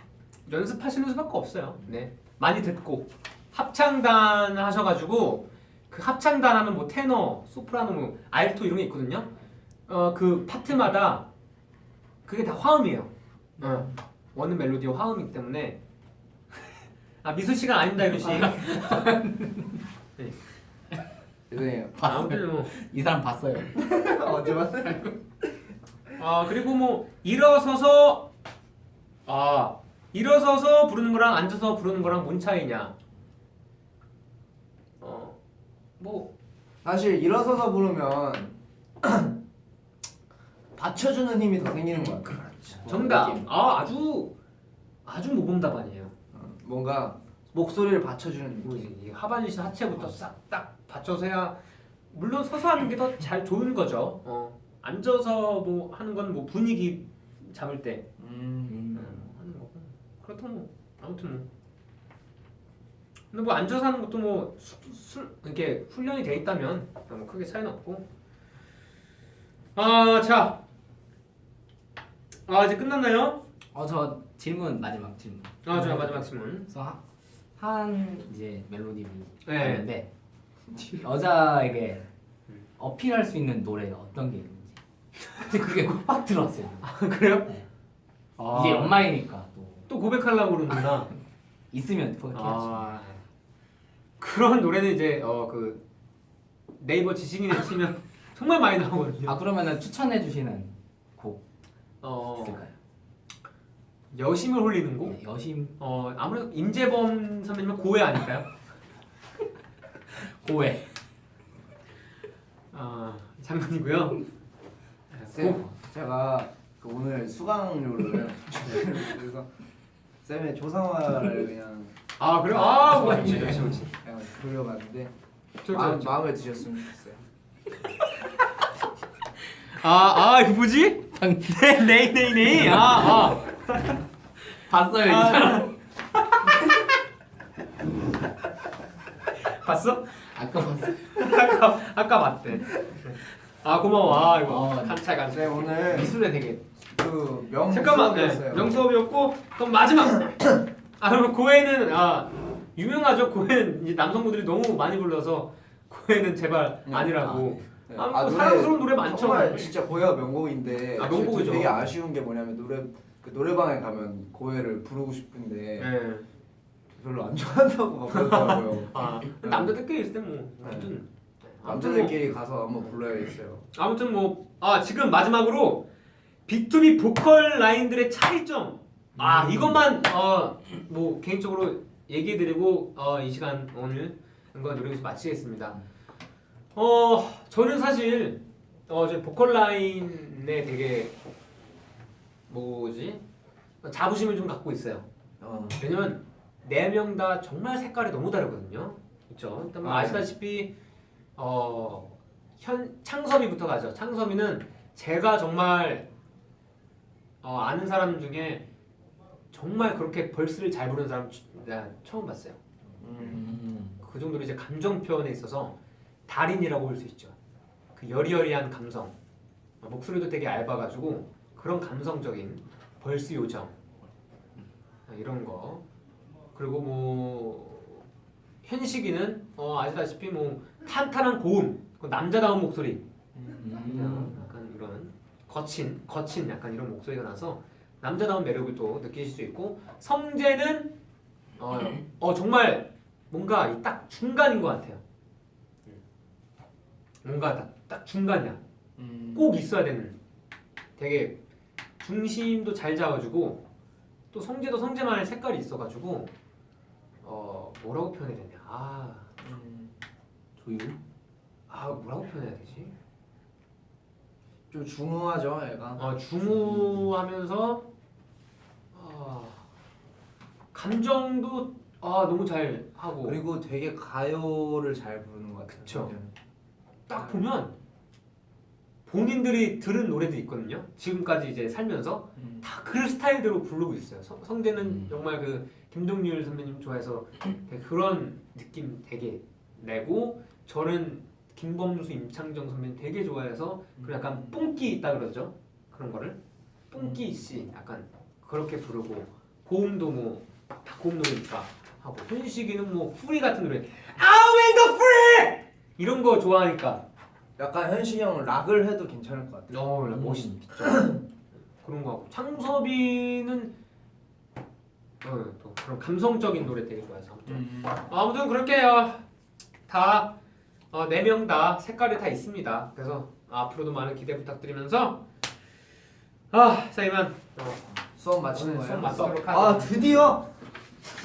연습하시는 수밖에 없어요. 네, 많이 듣고 합창단 하셔가지고 그 합창단 하면 뭐 테너, 소프라노, 뭐 알토 이런 게 있거든요. 그 파트마다 그게 다 화음이에요. 원은 멜로디와 화음이기 때문에 미술 시간 아닙니다, 이런 씨. 네. 죄송해요. 아무튼 뭐. 이 사람 봤어요. 언제 봤어요? 그리고 뭐 일어서서 부르는 거랑 앉아서 부르는 거랑 뭔 차이냐? 뭐 사실 일어서서 부르면 받쳐주는 힘이 더 생기는 것 같아요. 정답. 느낌. 아주 모범 답안이에요. 뭔가 목소리를 받쳐주는 느낌. 뭐지? 이 하반신 하체부터 싹 딱 받쳐서 해야 물론 서서 하는 게 더 잘 좋은 거죠. 앉아서 뭐 하는 건 뭐 분위기 잡을 때 하는 거고. 그렇다고 뭐 아무튼 뭐. 근데 뭐 앉아서 하는 것도 뭐 이렇게 훈련이 돼 있다면 뭐 크게 차이는 없고. 자. 이제 끝났나요? 저 질문 마지막 질문. 저 마지막 질문. 그래서 한 이제 멜로디를 네. 하는데 여자에게 어필할 수 있는 노래가 어떤 게 있는지 그게 확 들어왔어요. 그래요? 네. 이제 연말이니까 또 고백하려고 그러는구나. 있으면 그렇게 해야지. 그런 노래는 이제 그 네이버 지식인에 치면 정말 많이 나오거든요. 그러면은 추천해 주시는 곡 어, 있을까요? 여심을 홀리는 곡? 네, 여심 아무래도 임재범 선배님은 고해 아닐까요? 고해. 장난이고요. 쌤, 제가 오늘 수강료를 그래서 쌤의 조상화를 그냥 그래요? 뭐 좋지. 그냥 돌려봤는데 좋죠. 마음에 드셨으면 좋겠어요. 이거 뭐지? 네이네이네이. 봤어요 이 사람. 봤어? 아까 봤어요. 아까 봤대. 고마워. 이거 쌤 네. 오늘 미술에 되게 그 잠깐만. 명수업이었어요. 명수업이었고 그럼 마지막. 그럼 고해는 유명하죠. 고해는 이제 남성분들이 너무 많이 불러서 고해는 제발 아니라고. 네. 뭐 사랑스러운 노래 많죠. 정말 진짜 고해가 명곡인데 명곡이죠. 되게 아쉬운 게 뭐냐면 노래방에 가면 고해를 부르고 싶은데 네. 별로 안 좋아한다고 막 그러더라고요. 남자들끼리 있을 땐뭐 아무튼 남자들끼리 가서 한번 불러야겠어요. 아무튼 뭐 지금 마지막으로 B2B 보컬 라인들의 차이점 이것만 뭐 개인적으로 얘기해드리고 이 시간 오늘 이거 여기서 마치겠습니다. 저는 사실 저희 보컬 라인에 되게 자부심을 좀 갖고 있어요. 왜냐면 4명 다 정말 색깔이 너무 다르거든요. 그렇죠? 일단 뭐 아시다시피 창섭이부터 가죠. 창섭이는 제가 정말 아는 사람 중에 정말 그렇게 벌스를 잘 부르는 사람 내가 처음 봤어요. 그 정도로 이제 감정 표현에 있어서 달인이라고 볼 수 있죠. 그 여리여리한 감성, 목소리도 되게 얇아가지고 그런 감성적인 벌스 요정 이런 거. 그리고 뭐 현식이는 아시다시피 뭐 탄탄한 고음, 남자다운 목소리, 약간 이런 거친 약간 이런 목소리가 나서 남자다운 매력을 또 느끼실 수 있고, 성재는 정말 뭔가 딱 중간인 것 같아요. 뭔가 딱 중간이야. 꼭 있어야 되는. 되게 중심도 잘 잡아주고 또 성재도 성재만의 색깔이 있어가지고 뭐라고 표현해야 되냐? 조유. 뭐라고 표현해야 되지? 좀 중후하죠 얘가. 중후하면서 감정도 너무 잘 하고 그리고 되게 가요를 잘 부르는 것 같아요. 그쵸. 딱 보면 본인들이 들은 노래도 있거든요. 지금까지 이제 살면서 다 그 스타일대로 부르고 있어요. 성재는 정말 그 김동률 선배님 좋아해서 되게 그런 느낌 되게 내고, 저는 김범수, 임창정 선배님 되게 좋아해서 그 약간 뽕기 있다 그러죠. 그런 거를 뽕기 있이 약간 그렇게 부르고, 고음도 뭐 다 고음 노래니까 하고, 현식이는 뭐 프리 같은 노래 when the free 이런 거 좋아하니까 약간 현식이 형은 락을 해도 괜찮을 것 같아요. 멋있죠. 그런 거 하고, 창섭이는 또 그런 감성적인 노래 되게 좋아해서 아무튼 그렇게 다 4명 다 색깔이 다 있습니다. 그래서 앞으로도 많은 기대 부탁드리면서 자 이만 수업 마치는 오늘 수업 거예요. 마치도록 아 하겠습니다. 드디어.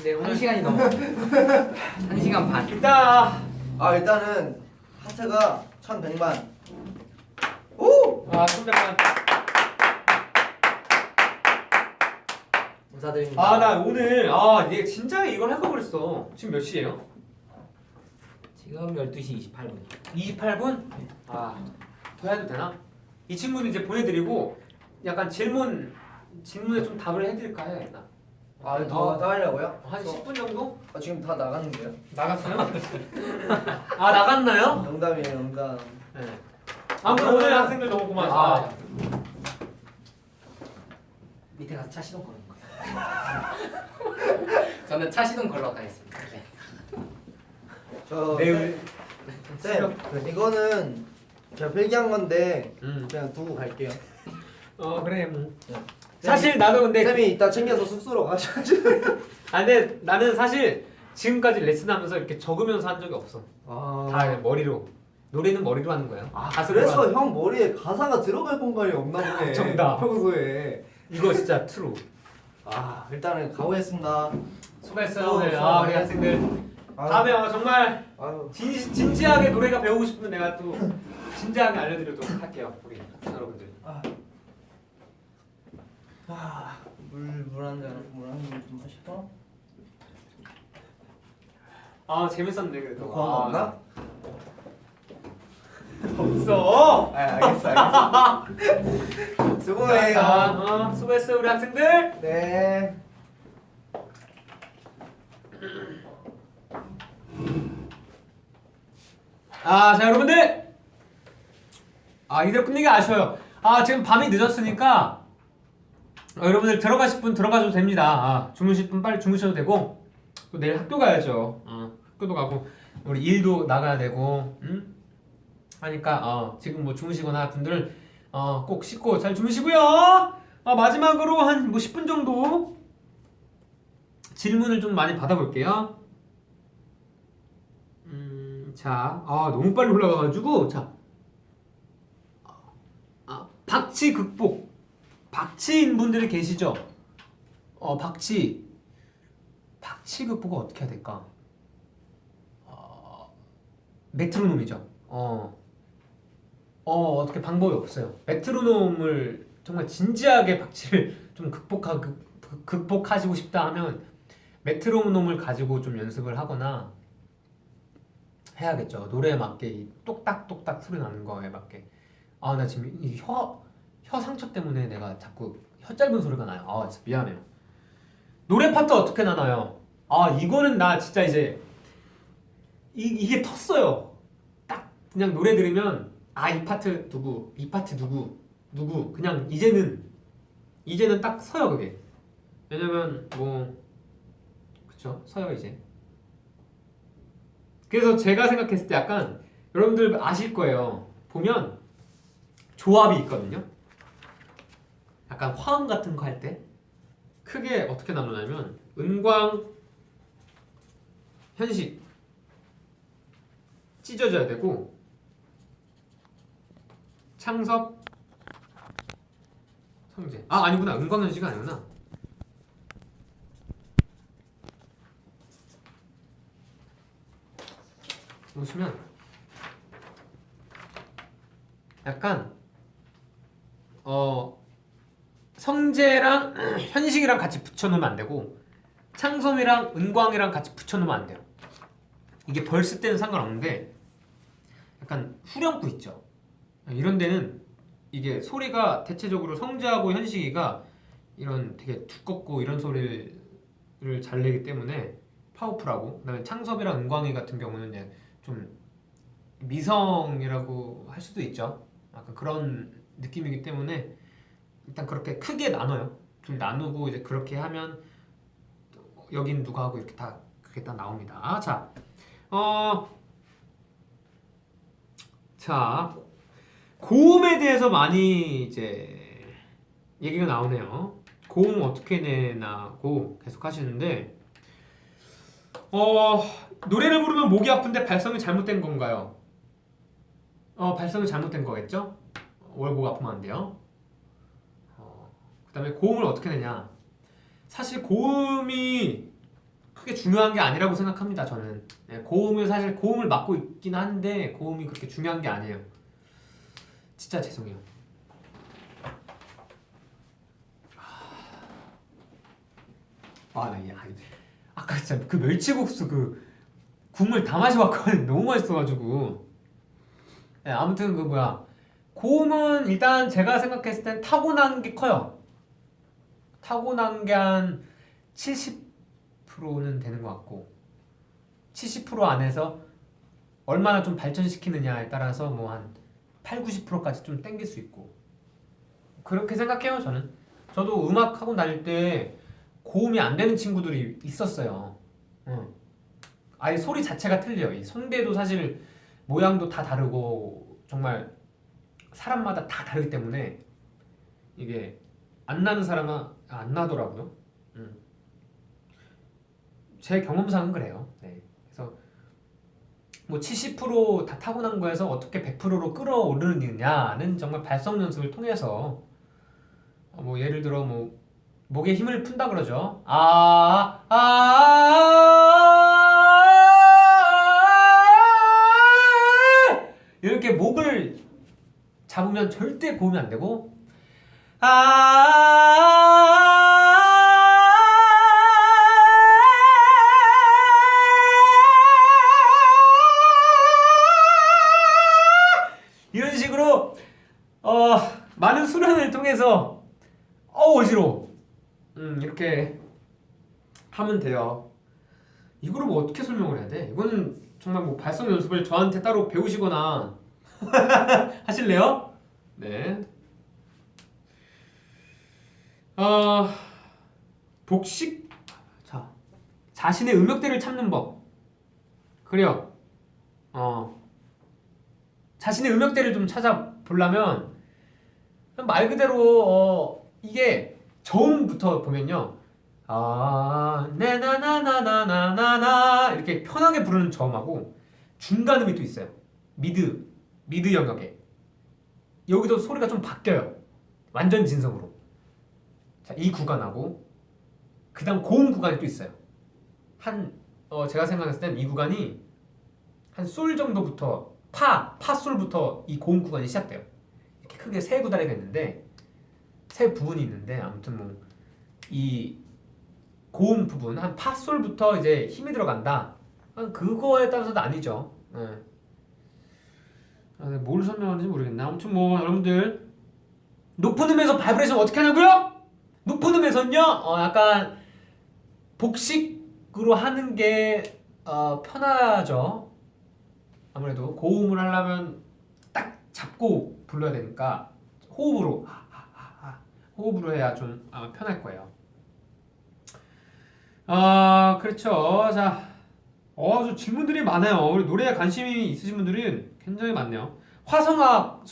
네, 오늘 1시간이 넘어. 1시간 반. 일단 일단은 하트가 1100만. 오! 300만. 감사드립니다. 나 오늘 얘 진짜 이걸 할 걸 그랬어. 지금 몇 시예요? 지금 12시 28분. 28분? 더 해도 되나? 이 친구는 이제 보내드리고 약간 질문에 좀 답을 해드릴까 해야겠다. 더 하려고요? 한 10분 정도? 지금 다 나갔는데요? 나갔어요? 나갔나요? 농담이에요, 농담. 네. 아무튼 오늘 학생들 너무 고마워. 밑에 가서 차 시동 거는 거. 저는 차 시동 걸러 가겠습니다. 네. 쌤, 이거는 제가 필기한 건데 음. 그냥 두고 갈게요. 그래. 사실 나도 근데 쌤이 이따 챙겨서 숙소로 가셔가지고. 근데 나는 사실 지금까지 레슨하면서 이렇게 적으면서 한 적이 없어. 다 그냥 머리로. 노래는 머리로 하는 거예요. 가슴으로 그래서 하는 형 머리에 가사가 들어갈 공간이 없나 보네. 정답. 평소에. 이거 진짜 트루. 일단은 가보겠습니다. 수고했어요 오늘. 우리 학생들. 다음에 정말 아유. 진지하게 노래가 배우고 싶으면 내가 또 진지하게 알려드리도록 할게요. 우리 학생 여러분들. 물 한 잔 좀 마실까? 재밌었네 그래도. 그거 없나? 없어. 알겠어. 수고해요. 수고했어요 우리 학생들. 네. 자 여러분들. 이대로 끝내기 아쉬워요. 지금 밤이 늦었으니까 여러분들 들어가실 분 들어가셔도 됩니다. 주무실 분 빨리 주무셔도 되고, 또 내일 학교 가야죠. 학교도 가고 우리 일도 나가야 되고 하니까 지금 뭐 주무시거나 분들은 꼭 씻고 잘 주무시고요. 마지막으로 한 10분 정도 질문을 좀 많이 받아볼게요. 자, 너무 빨리 올라가가지고 박치 극복. 박치인 분들이 계시죠? 박치 극복은 어떻게 해야 될까? 메트로놈이죠. 어떻게 방법이 없어요. 메트로놈을 정말 진지하게 박치를 좀 극복하시고 싶다 하면 메트로놈을 가지고 좀 연습을 하거나 해야겠죠. 노래에 맞게 이 똑딱똑딱 소리 나는 거에 맞게. 나 지금 이 혀 상처 때문에 내가 자꾸 혀 짧은 소리가 나요. 진짜 미안해요. 노래 파트 어떻게 나나요? 이거는 나 진짜 이제 이게 텄어요. 딱 그냥 노래 들으면 이 파트 누구, 이 파트 누구 그냥 이제는 딱 서요 그게. 왜냐면 뭐 그쵸, 서요 이제. 그래서 제가 생각했을 때 약간 여러분들 아실 거예요. 보면 조합이 있거든요. 약간 화음 같은 거 할 때 크게 어떻게 나누냐면 은광, 현식 찢어져야 되고, 창섭, 성재. 아니구나. 은광, 현식이 아니구나. 보시면 약간 성재랑 현식이랑 같이 붙여놓으면 안 되고 창섭이랑 은광이랑 같이 붙여놓으면 안 돼요. 이게 벌스 때는 상관없는데 약간 후렴구 있죠. 이런 데는 이게 소리가 대체적으로 성재하고 현식이가 이런 되게 두껍고 이런 소리를 잘 내기 때문에 파워풀하고, 그다음에 창섭이랑 은광이 같은 경우는 이제 좀 미성이라고 할 수도 있죠. 약간 그런 느낌이기 때문에 일단 그렇게 크게 나눠요. 둘 나누고 이제 그렇게 하면 여긴 누가 하고 이렇게 다 그게 다 나옵니다. 자, 고음에 대해서 많이 이제 얘기가 나오네요. 고음 어떻게 내나고 계속 하시는데 노래를 부르면 목이 아픈데 발성이 잘못된 건가요? 발성이 잘못된 거겠죠? 월 목 아프면 안 돼요. 그 다음에 고음을 어떻게 내냐. 사실 고음이 크게 중요한 게 아니라고 생각합니다. 저는 사실 고음을 맡고 있긴 한데 고음이 그렇게 중요한 게 아니에요. 진짜 죄송해요. 아까 진짜 그 멸치국수 그 국물 다 마셔봤거든. 너무 맛있어가지고. 네, 아무튼 그 뭐야, 고음은 일단 제가 생각했을 땐 타고난 게 커요. 타고난 게 한 70%는 되는 것 같고 70% 안에서 얼마나 좀 발전시키느냐에 따라서 뭐 한 8, 90%까지 좀 땡길 수 있고 그렇게 생각해요. 저도 음악 하고 다닐 때 고음이 안 되는 친구들이 있었어요. 아예 소리 자체가 틀려요. 이 손대도 사실 모양도 다 다르고 정말 사람마다 다 다르기 때문에 이게 안 나는 사람은 안 나더라고요. 제 경험상은 그래요. 네. 그래서 뭐 70% 다 타고난 거에서 어떻게 100%로 끌어오르느냐는 정말 발성 연습을 통해서 뭐 예를 들어 뭐 목에 힘을 푼다 그러죠. 이렇게 목을 잡으면 절대 고음이 안 되고 이런 식으로 많은 수련을 통해서 어지러워. 이렇게 하면 돼요. 이거를 뭐 어떻게 설명을 해야 돼? 이거는 정말 뭐 발성 연습을 저한테 따로 배우시거나 하실래요? 네. 복식. 자, 자신의 음역대를 찾는 법. 그래요. 자신의 음역대를 좀 찾아보려면 말 그대로 이게 저음부터 보면요. 나나나나나나나 이렇게 편하게 부르는 저음하고 중간음이 또 있어요. 미드 영역에 여기도 소리가 좀 바뀌어요. 완전 진성으로. 자, 이 구간하고 그다음 고음 구간이 또 있어요. 제가 생각했을 땐 이 구간이 한 솔 정도부터 파솔부터 이 고음 구간이 시작돼요. 이렇게 크게 세 구다리가 있는데 세 부분이 있는데 아무튼 뭐 이 고음 부분 한 파솔부터 이제 힘이 들어간다. 그거에 따라서 나뉘죠. 뭘 설명하는지 모르겠네. 아무튼 뭐 여러분들 높은 음에서 바이브레이션 어떻게 하냐고요? 높은 음에서는요 약간 복식으로 하는 게 편하죠. 아무래도 고음을 하려면 딱 잡고 불러야 되니까 호흡으로 해야 좀 편할 거예요. 그렇죠. 자, 저 질문들이 많아요. 우리 노래에 관심이 있으신 분들은 굉장히 많네요. 화성학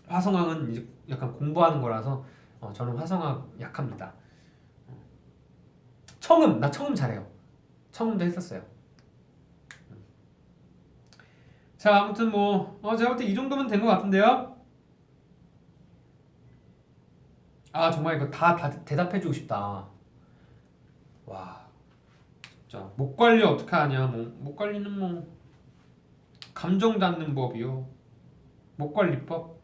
화성학은 이제 약간 공부하는 거라서 저는 화성학 약합니다. 나 청음 잘해요. 청음도 했었어요. 자, 아무튼 뭐 제가 볼 때 이 정도면 된 것 같은데요. 정말 이거 다 대답해주고 싶다. 와, 진짜 자, 목 관리 어떻게 하냐? 뭐 목 관리는 뭐 감정 닫는 법이요. 목 관리법.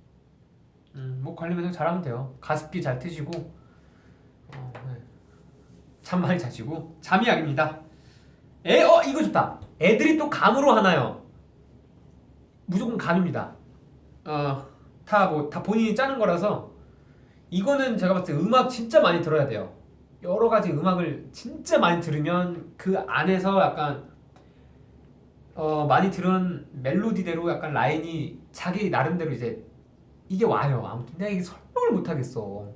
목 관리 그냥 잘하면 돼요. 가습기 잘 트시고, 네. 잠 많이 자시고. 잠이 약입니다. 이거 좋다. 애들이 또 감으로 하나요? 무조건 감입니다. 다 본인이 짜는 거라서 이거는 제가 봤을 때 음악 진짜 많이 들어야 돼요. 여러 가지 음악을 진짜 많이 들으면 그 안에서 약간 많이 들은 멜로디대로 약간 라인이 자기 나름대로 이제 이게 와요. 아무튼 내가 이게 설명을 못 하겠어.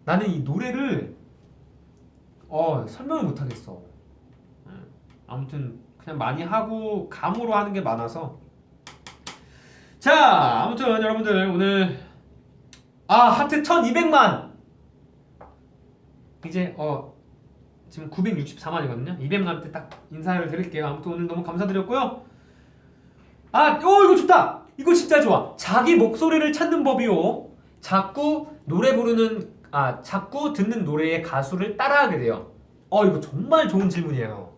나는 이 노래를 설명을 못 하겠어. 아무튼 그냥 많이 하고 감으로 하는 게 많아서. 자, 아무튼 여러분들 오늘 하트 1200만 이제 지금 964만이거든요. 200만한테 딱 인사를 드릴게요. 아무튼 오늘 너무 감사드렸고요. 이거 좋다. 이거 진짜 좋아. 자기 목소리를 찾는 법이요. 자꾸 듣는 노래의 가수를 따라하게 돼요. 이거 정말 좋은 질문이에요.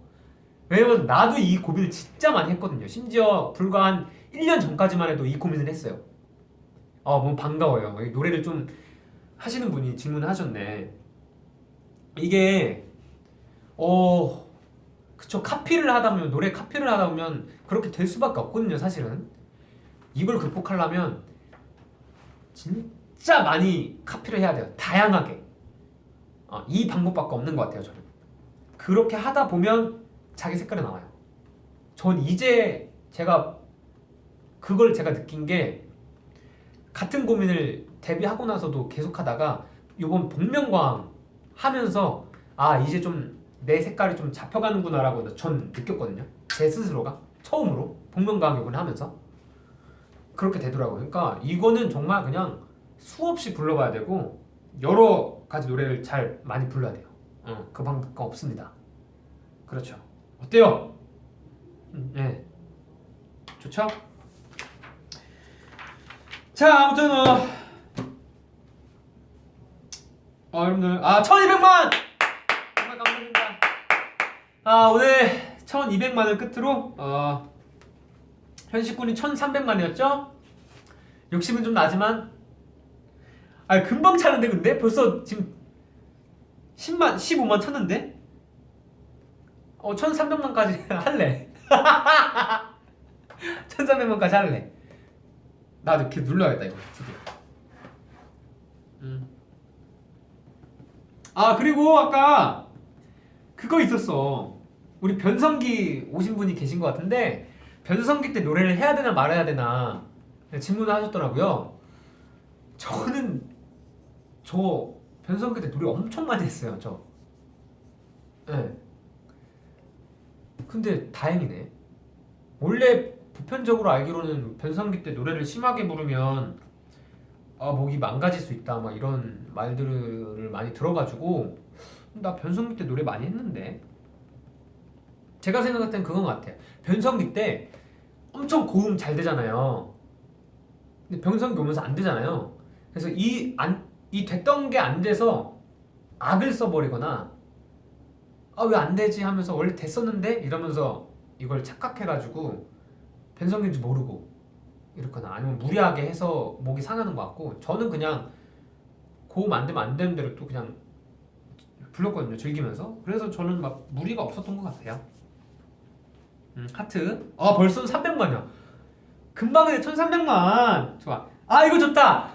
왜냐면 나도 이 고민을 진짜 많이 했거든요. 심지어 불과 한 1년 전까지만 해도 이 고민을 했어요. 너무 반가워요. 노래를 좀 하시는 분이 질문을 하셨네. 이게 그쵸. 노래 카피를 하다 보면 그렇게 될 수밖에 없거든요. 사실은 이걸 극복하려면 진짜 많이 카피를 해야 돼요. 다양하게. 이 방법밖에 없는 것 같아요. 저는 그렇게 하다 보면 자기 색깔이 나와요. 전 이제 그걸 제가 느낀 게, 같은 고민을 데뷔하고 나서도 계속 하다가 요번 복면가왕 하면서 이제 좀 내 색깔이 좀 잡혀가는구나 라고 전 느꼈거든요. 제 스스로가 처음으로 복면가왕 요번에 하면서 그렇게 되더라고요. 그러니까 이거는 정말 그냥 수없이 불러봐야 되고 여러 가지 노래를 잘 많이 불러야 돼요. 그 방법가 없습니다. 그렇죠. 어때요? 네, 좋죠? 자, 아무튼 여러분들 1200만! 정말 감사드립니다. 오늘 1200만을 끝으로 현식군이 1300만이었죠? 욕심은 좀 나지만 금방 차는데. 근데 벌써 지금 10만 15만 찼는데 1300만까지 할래. 1300만까지 할래. 나도 이렇게 눌러야겠다 이거 드디어. 그리고 아까 그거 있었어. 우리 변성기 오신 분이 계신 것 같은데, 변성기 때 노래를 해야 되나 말아야 되나 질문을 하셨더라고요. 저는 변성기 때 노래 엄청 많이 했어요. 네. 근데 다행이네. 원래 보편적으로 알기로는 변성기 때 노래를 심하게 부르면 목이 망가질 수 있다 막 이런 말들을 많이 들어가지고, 나 변성기 때 노래 많이 했는데, 제가 생각할 땐 그건 것 같아요. 변성기 때 엄청 고음 잘 되잖아요. 근데 변성기 오면서 안 되잖아요. 그래서 이 됐던 게 안 돼서 악을 써버리거나 왜 안 되지 하면서 원래 됐었는데 이러면서 이걸 착각해가지고 변성기인지 모르고 이렇거나, 아니면 무리하게 해서 목이 상하는 것 같고, 저는 그냥 고음 안 되면 안 되는 대로 또 그냥 불렀거든요. 즐기면서. 그래서 저는 막 무리가 없었던 것 같아요. 하트. 벌써 300만이야. 금방 해. 1300만. 좋아. 이거 좋다.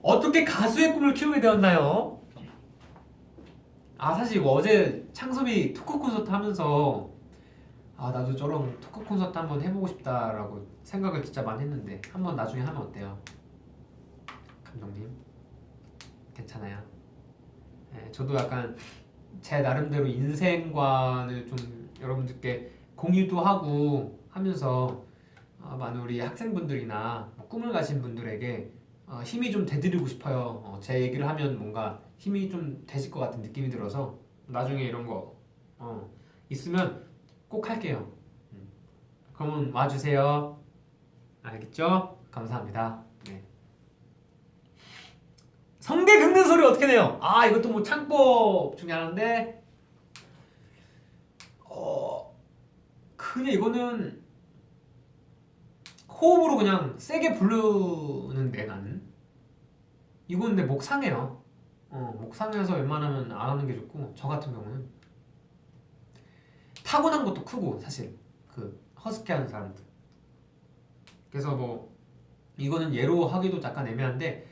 어떻게 가수의 꿈을 키우게 되었나요? 사실 이거 어제 창섭이 토크 콘서트 하면서 나도 저런 토크 콘서트 한번 해보고 싶다라고 생각을 진짜 많이 했는데, 한번 나중에 하면 어때요? 감독님 괜찮아요? 네, 저도 약간 제 나름대로 인생관을 좀 여러분들께 공유도 하고 하면서 많은 우리 학생분들이나 꿈을 가진 분들에게 힘이 좀 되드리고 싶어요. 제 얘기를 하면 뭔가 힘이 좀 되실 것 같은 느낌이 들어서 나중에 이런 거 있으면 꼭 할게요. 그러면 와주세요. 알겠죠? 감사합니다. 네. 성대 긁는 소리 어떻게 내요? 이것도 뭐 창법 중에 하나인데 그냥 이거는 호흡으로 그냥 세게 부르는데 나는 이건 내 목 상해요. 목 상해서 웬만하면 안 하는 게 좋고 저 같은 경우는 타고난 것도 크고 사실 그 허스키 하는 사람들. 그래서 뭐 이거는 예로 하기도 약간 애매한데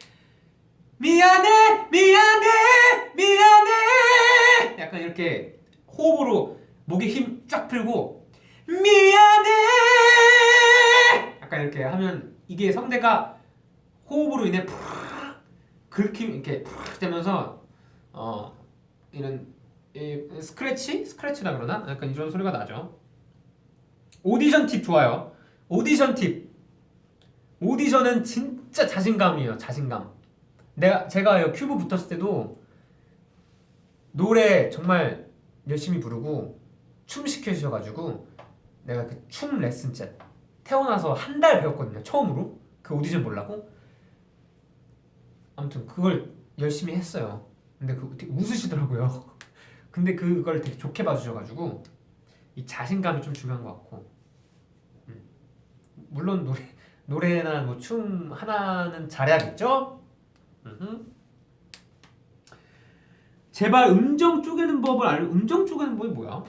미안해 미안해 미안해 약간 이렇게 호흡으로 목에 힘 쫙 풀고 미안해 약간 이렇게 하면 이게 성대가 호흡으로 인해 푹 긁힘 이렇게 푹 되면서 이런 스크래치라 그러나 약간 이런 소리가 나죠. 오디션 팁 좋아요. 오디션 팁. 오디션은 진짜 자신감이에요. 자신감. 제가 큐브 붙었을 때도 노래 정말 열심히 부르고 춤 시켜주셔가지고 내가 그 춤 레슨 진짜 태어나서 한 달 배웠거든요. 처음으로 그 오디션 보려고. 아무튼 그걸 열심히 했어요. 근데 그 되게 웃으시더라고요. 근데 그걸 되게 좋게 봐주셔가지고 이 자신감이 좀 중요한 것 같고. 물론 노래나 뭐 춤 하나는 잘해야겠죠? 제발 음정 쪼개는 법을 음정 쪼개는 법이 뭐야?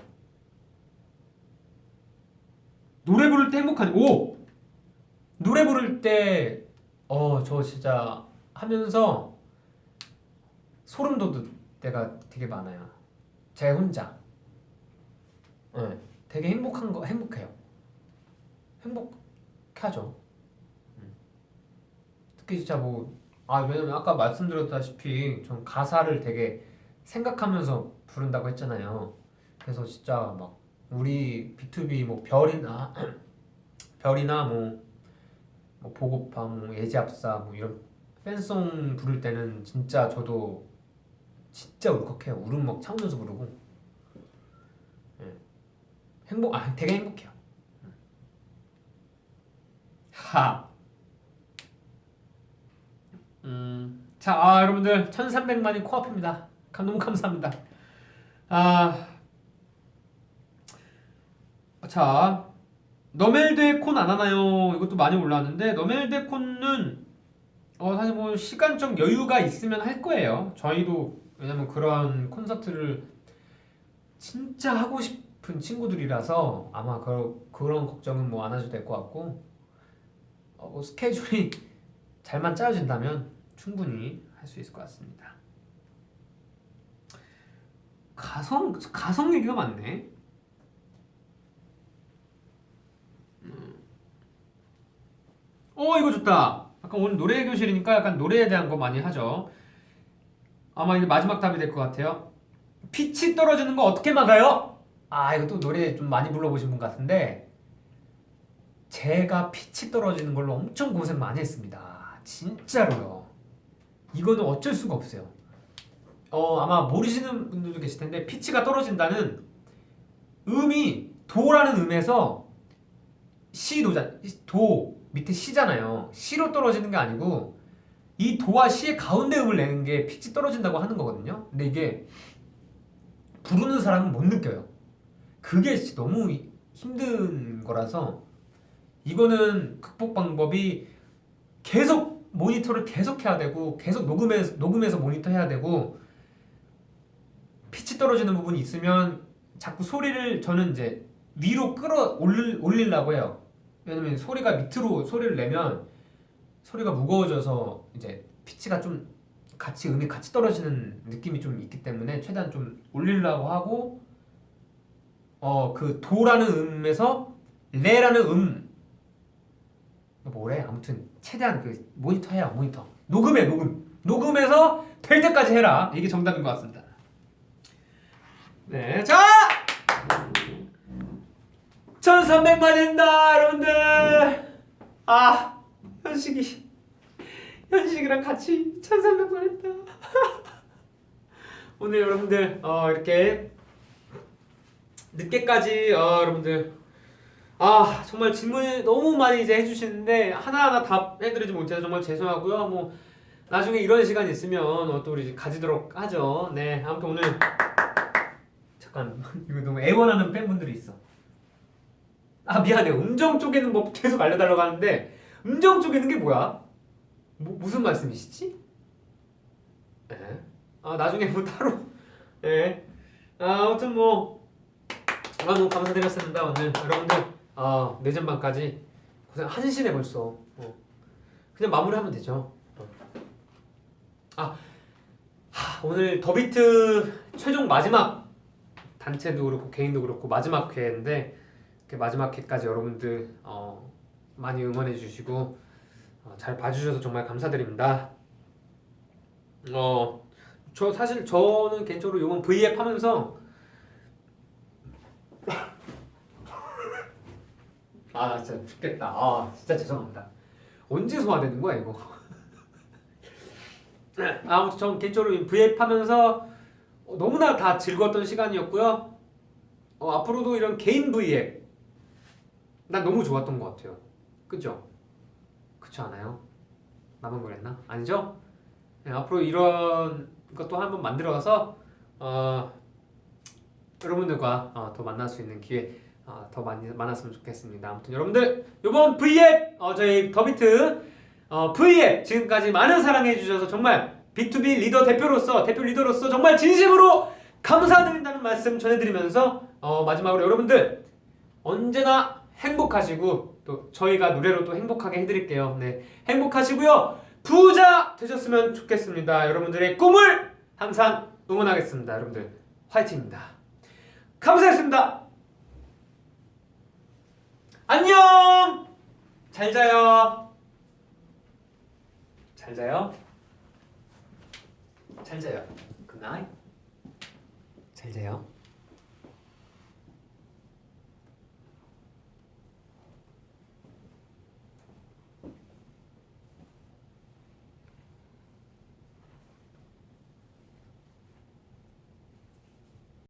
노래 부를 때 행복하지. 오! 노래 부를 때 저 진짜 하면서 소름 돋을 때가 되게 많아요. 제 혼자. 네, 되게 행복해요. 행복하죠. 특히 진짜 왜냐면 아까 말씀드렸다시피 전 가사를 되게 생각하면서 부른다고 했잖아요. 그래서 진짜 막 우리 B2B 뭐 별이나 뭐 보고파 뭐 예지합사 뭐 이런 팬송 부를 때는 진짜 저도 진짜 울컥해요. 울음 막 참으면서 부르고. 네. 되게 행복해요. 자, 여러분들 1300만이 코앞입니다. 너무 감사합니다. 자, 너멜드의 콘 안 하나요? 이것도 많이 올라왔는데 너멜드의 콘은 사실 뭐 시간적 여유가 있으면 할 거예요. 저희도 왜냐면 그런 콘서트를 진짜 하고 싶은 친구들이라서 아마 그런 걱정은 뭐 안 하셔도 될 것 같고 뭐 스케줄이 잘만 짜여진다면 충분히 할 수 있을 것 같습니다. 가성 얘기가 많네. 이거 좋다. 약간 오늘 노래 교실이니까 약간 노래에 대한 거 많이 하죠. 아마 이게 마지막 답이 될 것 같아요. 피치 떨어지는 거 어떻게 막아요? 이것도 노래 좀 많이 불러보신 분 같은데 제가 피치 떨어지는 걸로 엄청 고생 많이 했습니다. 진짜로요. 이거는 어쩔 수가 없어요. 아마 모르시는 분들도 계실 텐데 피치가 떨어진다는 음이 도라는 음에서 도 밑에 시잖아요. 시로 떨어지는 게 아니고 이 도와 시의 가운데 음을 내는 게 피치 떨어진다고 하는 거거든요. 근데 이게 부르는 사람은 못 느껴요. 그게 너무 힘든 거라서 이거는 극복 방법이 계속 모니터를 계속 해야 되고 계속 녹음해서 모니터 해야 되고 피치 떨어지는 부분이 있으면 자꾸 소리를 저는 이제 위로 올리려고 해요. 왜냐면 소리가 밑으로 소리를 내면 소리가 무거워져서 이제 피치가 좀 음이 같이 떨어지는 느낌이 좀 있기 때문에 최대한 좀 올리려고 하고 그 도라는 음에서 레라는 뭐래? 아무튼 최대한 그 모니터 해야 모니터 녹음해서 될 때까지 해라. 이게 정답인 것 같습니다. 네, 자 1300만입니다 여러분들. 현식이랑 같이 1300만 했다. 오늘 여러분들 이렇게 늦게까지 여러분들 정말 질문을 너무 많이 이제 해주시는데 하나하나 답해드리지 못해서 정말 죄송하고요. 뭐 나중에 이런 시간 있으면 또 우리 이제 가지도록 하죠. 네, 아무튼 오늘 잠깐 이거 너무 애원하는 팬분들이 있어. 아 미안해. 음정 쪼개는 법 계속 알려달라고 하는데 음정 쪼개는 게 뭐야? 무슨 말씀이시지? 예. 아 나중에 뭐 따로 예. 아, 아무튼 뭐 너무 감사드렸습니다 오늘 여러분들. 늦은 밤까지 고생 1시네 벌써. 그냥 마무리하면 되죠. 오늘 더비트 최종 마지막 단체도 그렇고 개인도 그렇고 마지막 회인데 그 마지막 회까지 여러분들 많이 응원해 주시고 잘 봐주셔서 정말 감사드립니다. 저는 개인적으로 이번 V앱 하면서 나 진짜 죽겠다. 진짜 죄송합니다. 언제 소화되는 거야 이거? 아무튼 전 개인적으로 V앱 하면서 너무나 다 즐거웠던 시간이었고요. 앞으로도 이런 개인 V앱 난 너무 좋았던 것 같아요. 그죠? 그렇지 않아요? 나만 그랬나? 아니죠? 네, 앞으로 이런 것도 한번 만들어서 여러분들과 더 만날 수 있는 기회 더 많이 많았으면 좋겠습니다. 아무튼 여러분들 이번 V앱 저희 더비트 V앱 지금까지 많은 사랑해 주셔서 정말 B2B 대표 리더로서 정말 진심으로 감사드린다는 말씀 전해드리면서 마지막으로 여러분들 언제나 행복하시고 또 저희가 노래로 또 행복하게 해드릴게요. 네, 행복하시고요. 부자 되셨으면 좋겠습니다. 여러분들의 꿈을 항상 응원하겠습니다. 여러분들 화이팅입니다. 감사했습니다. 안녕. 잘 자요. 잘 자요. 잘 자요. 굿나잇. 잘 자요.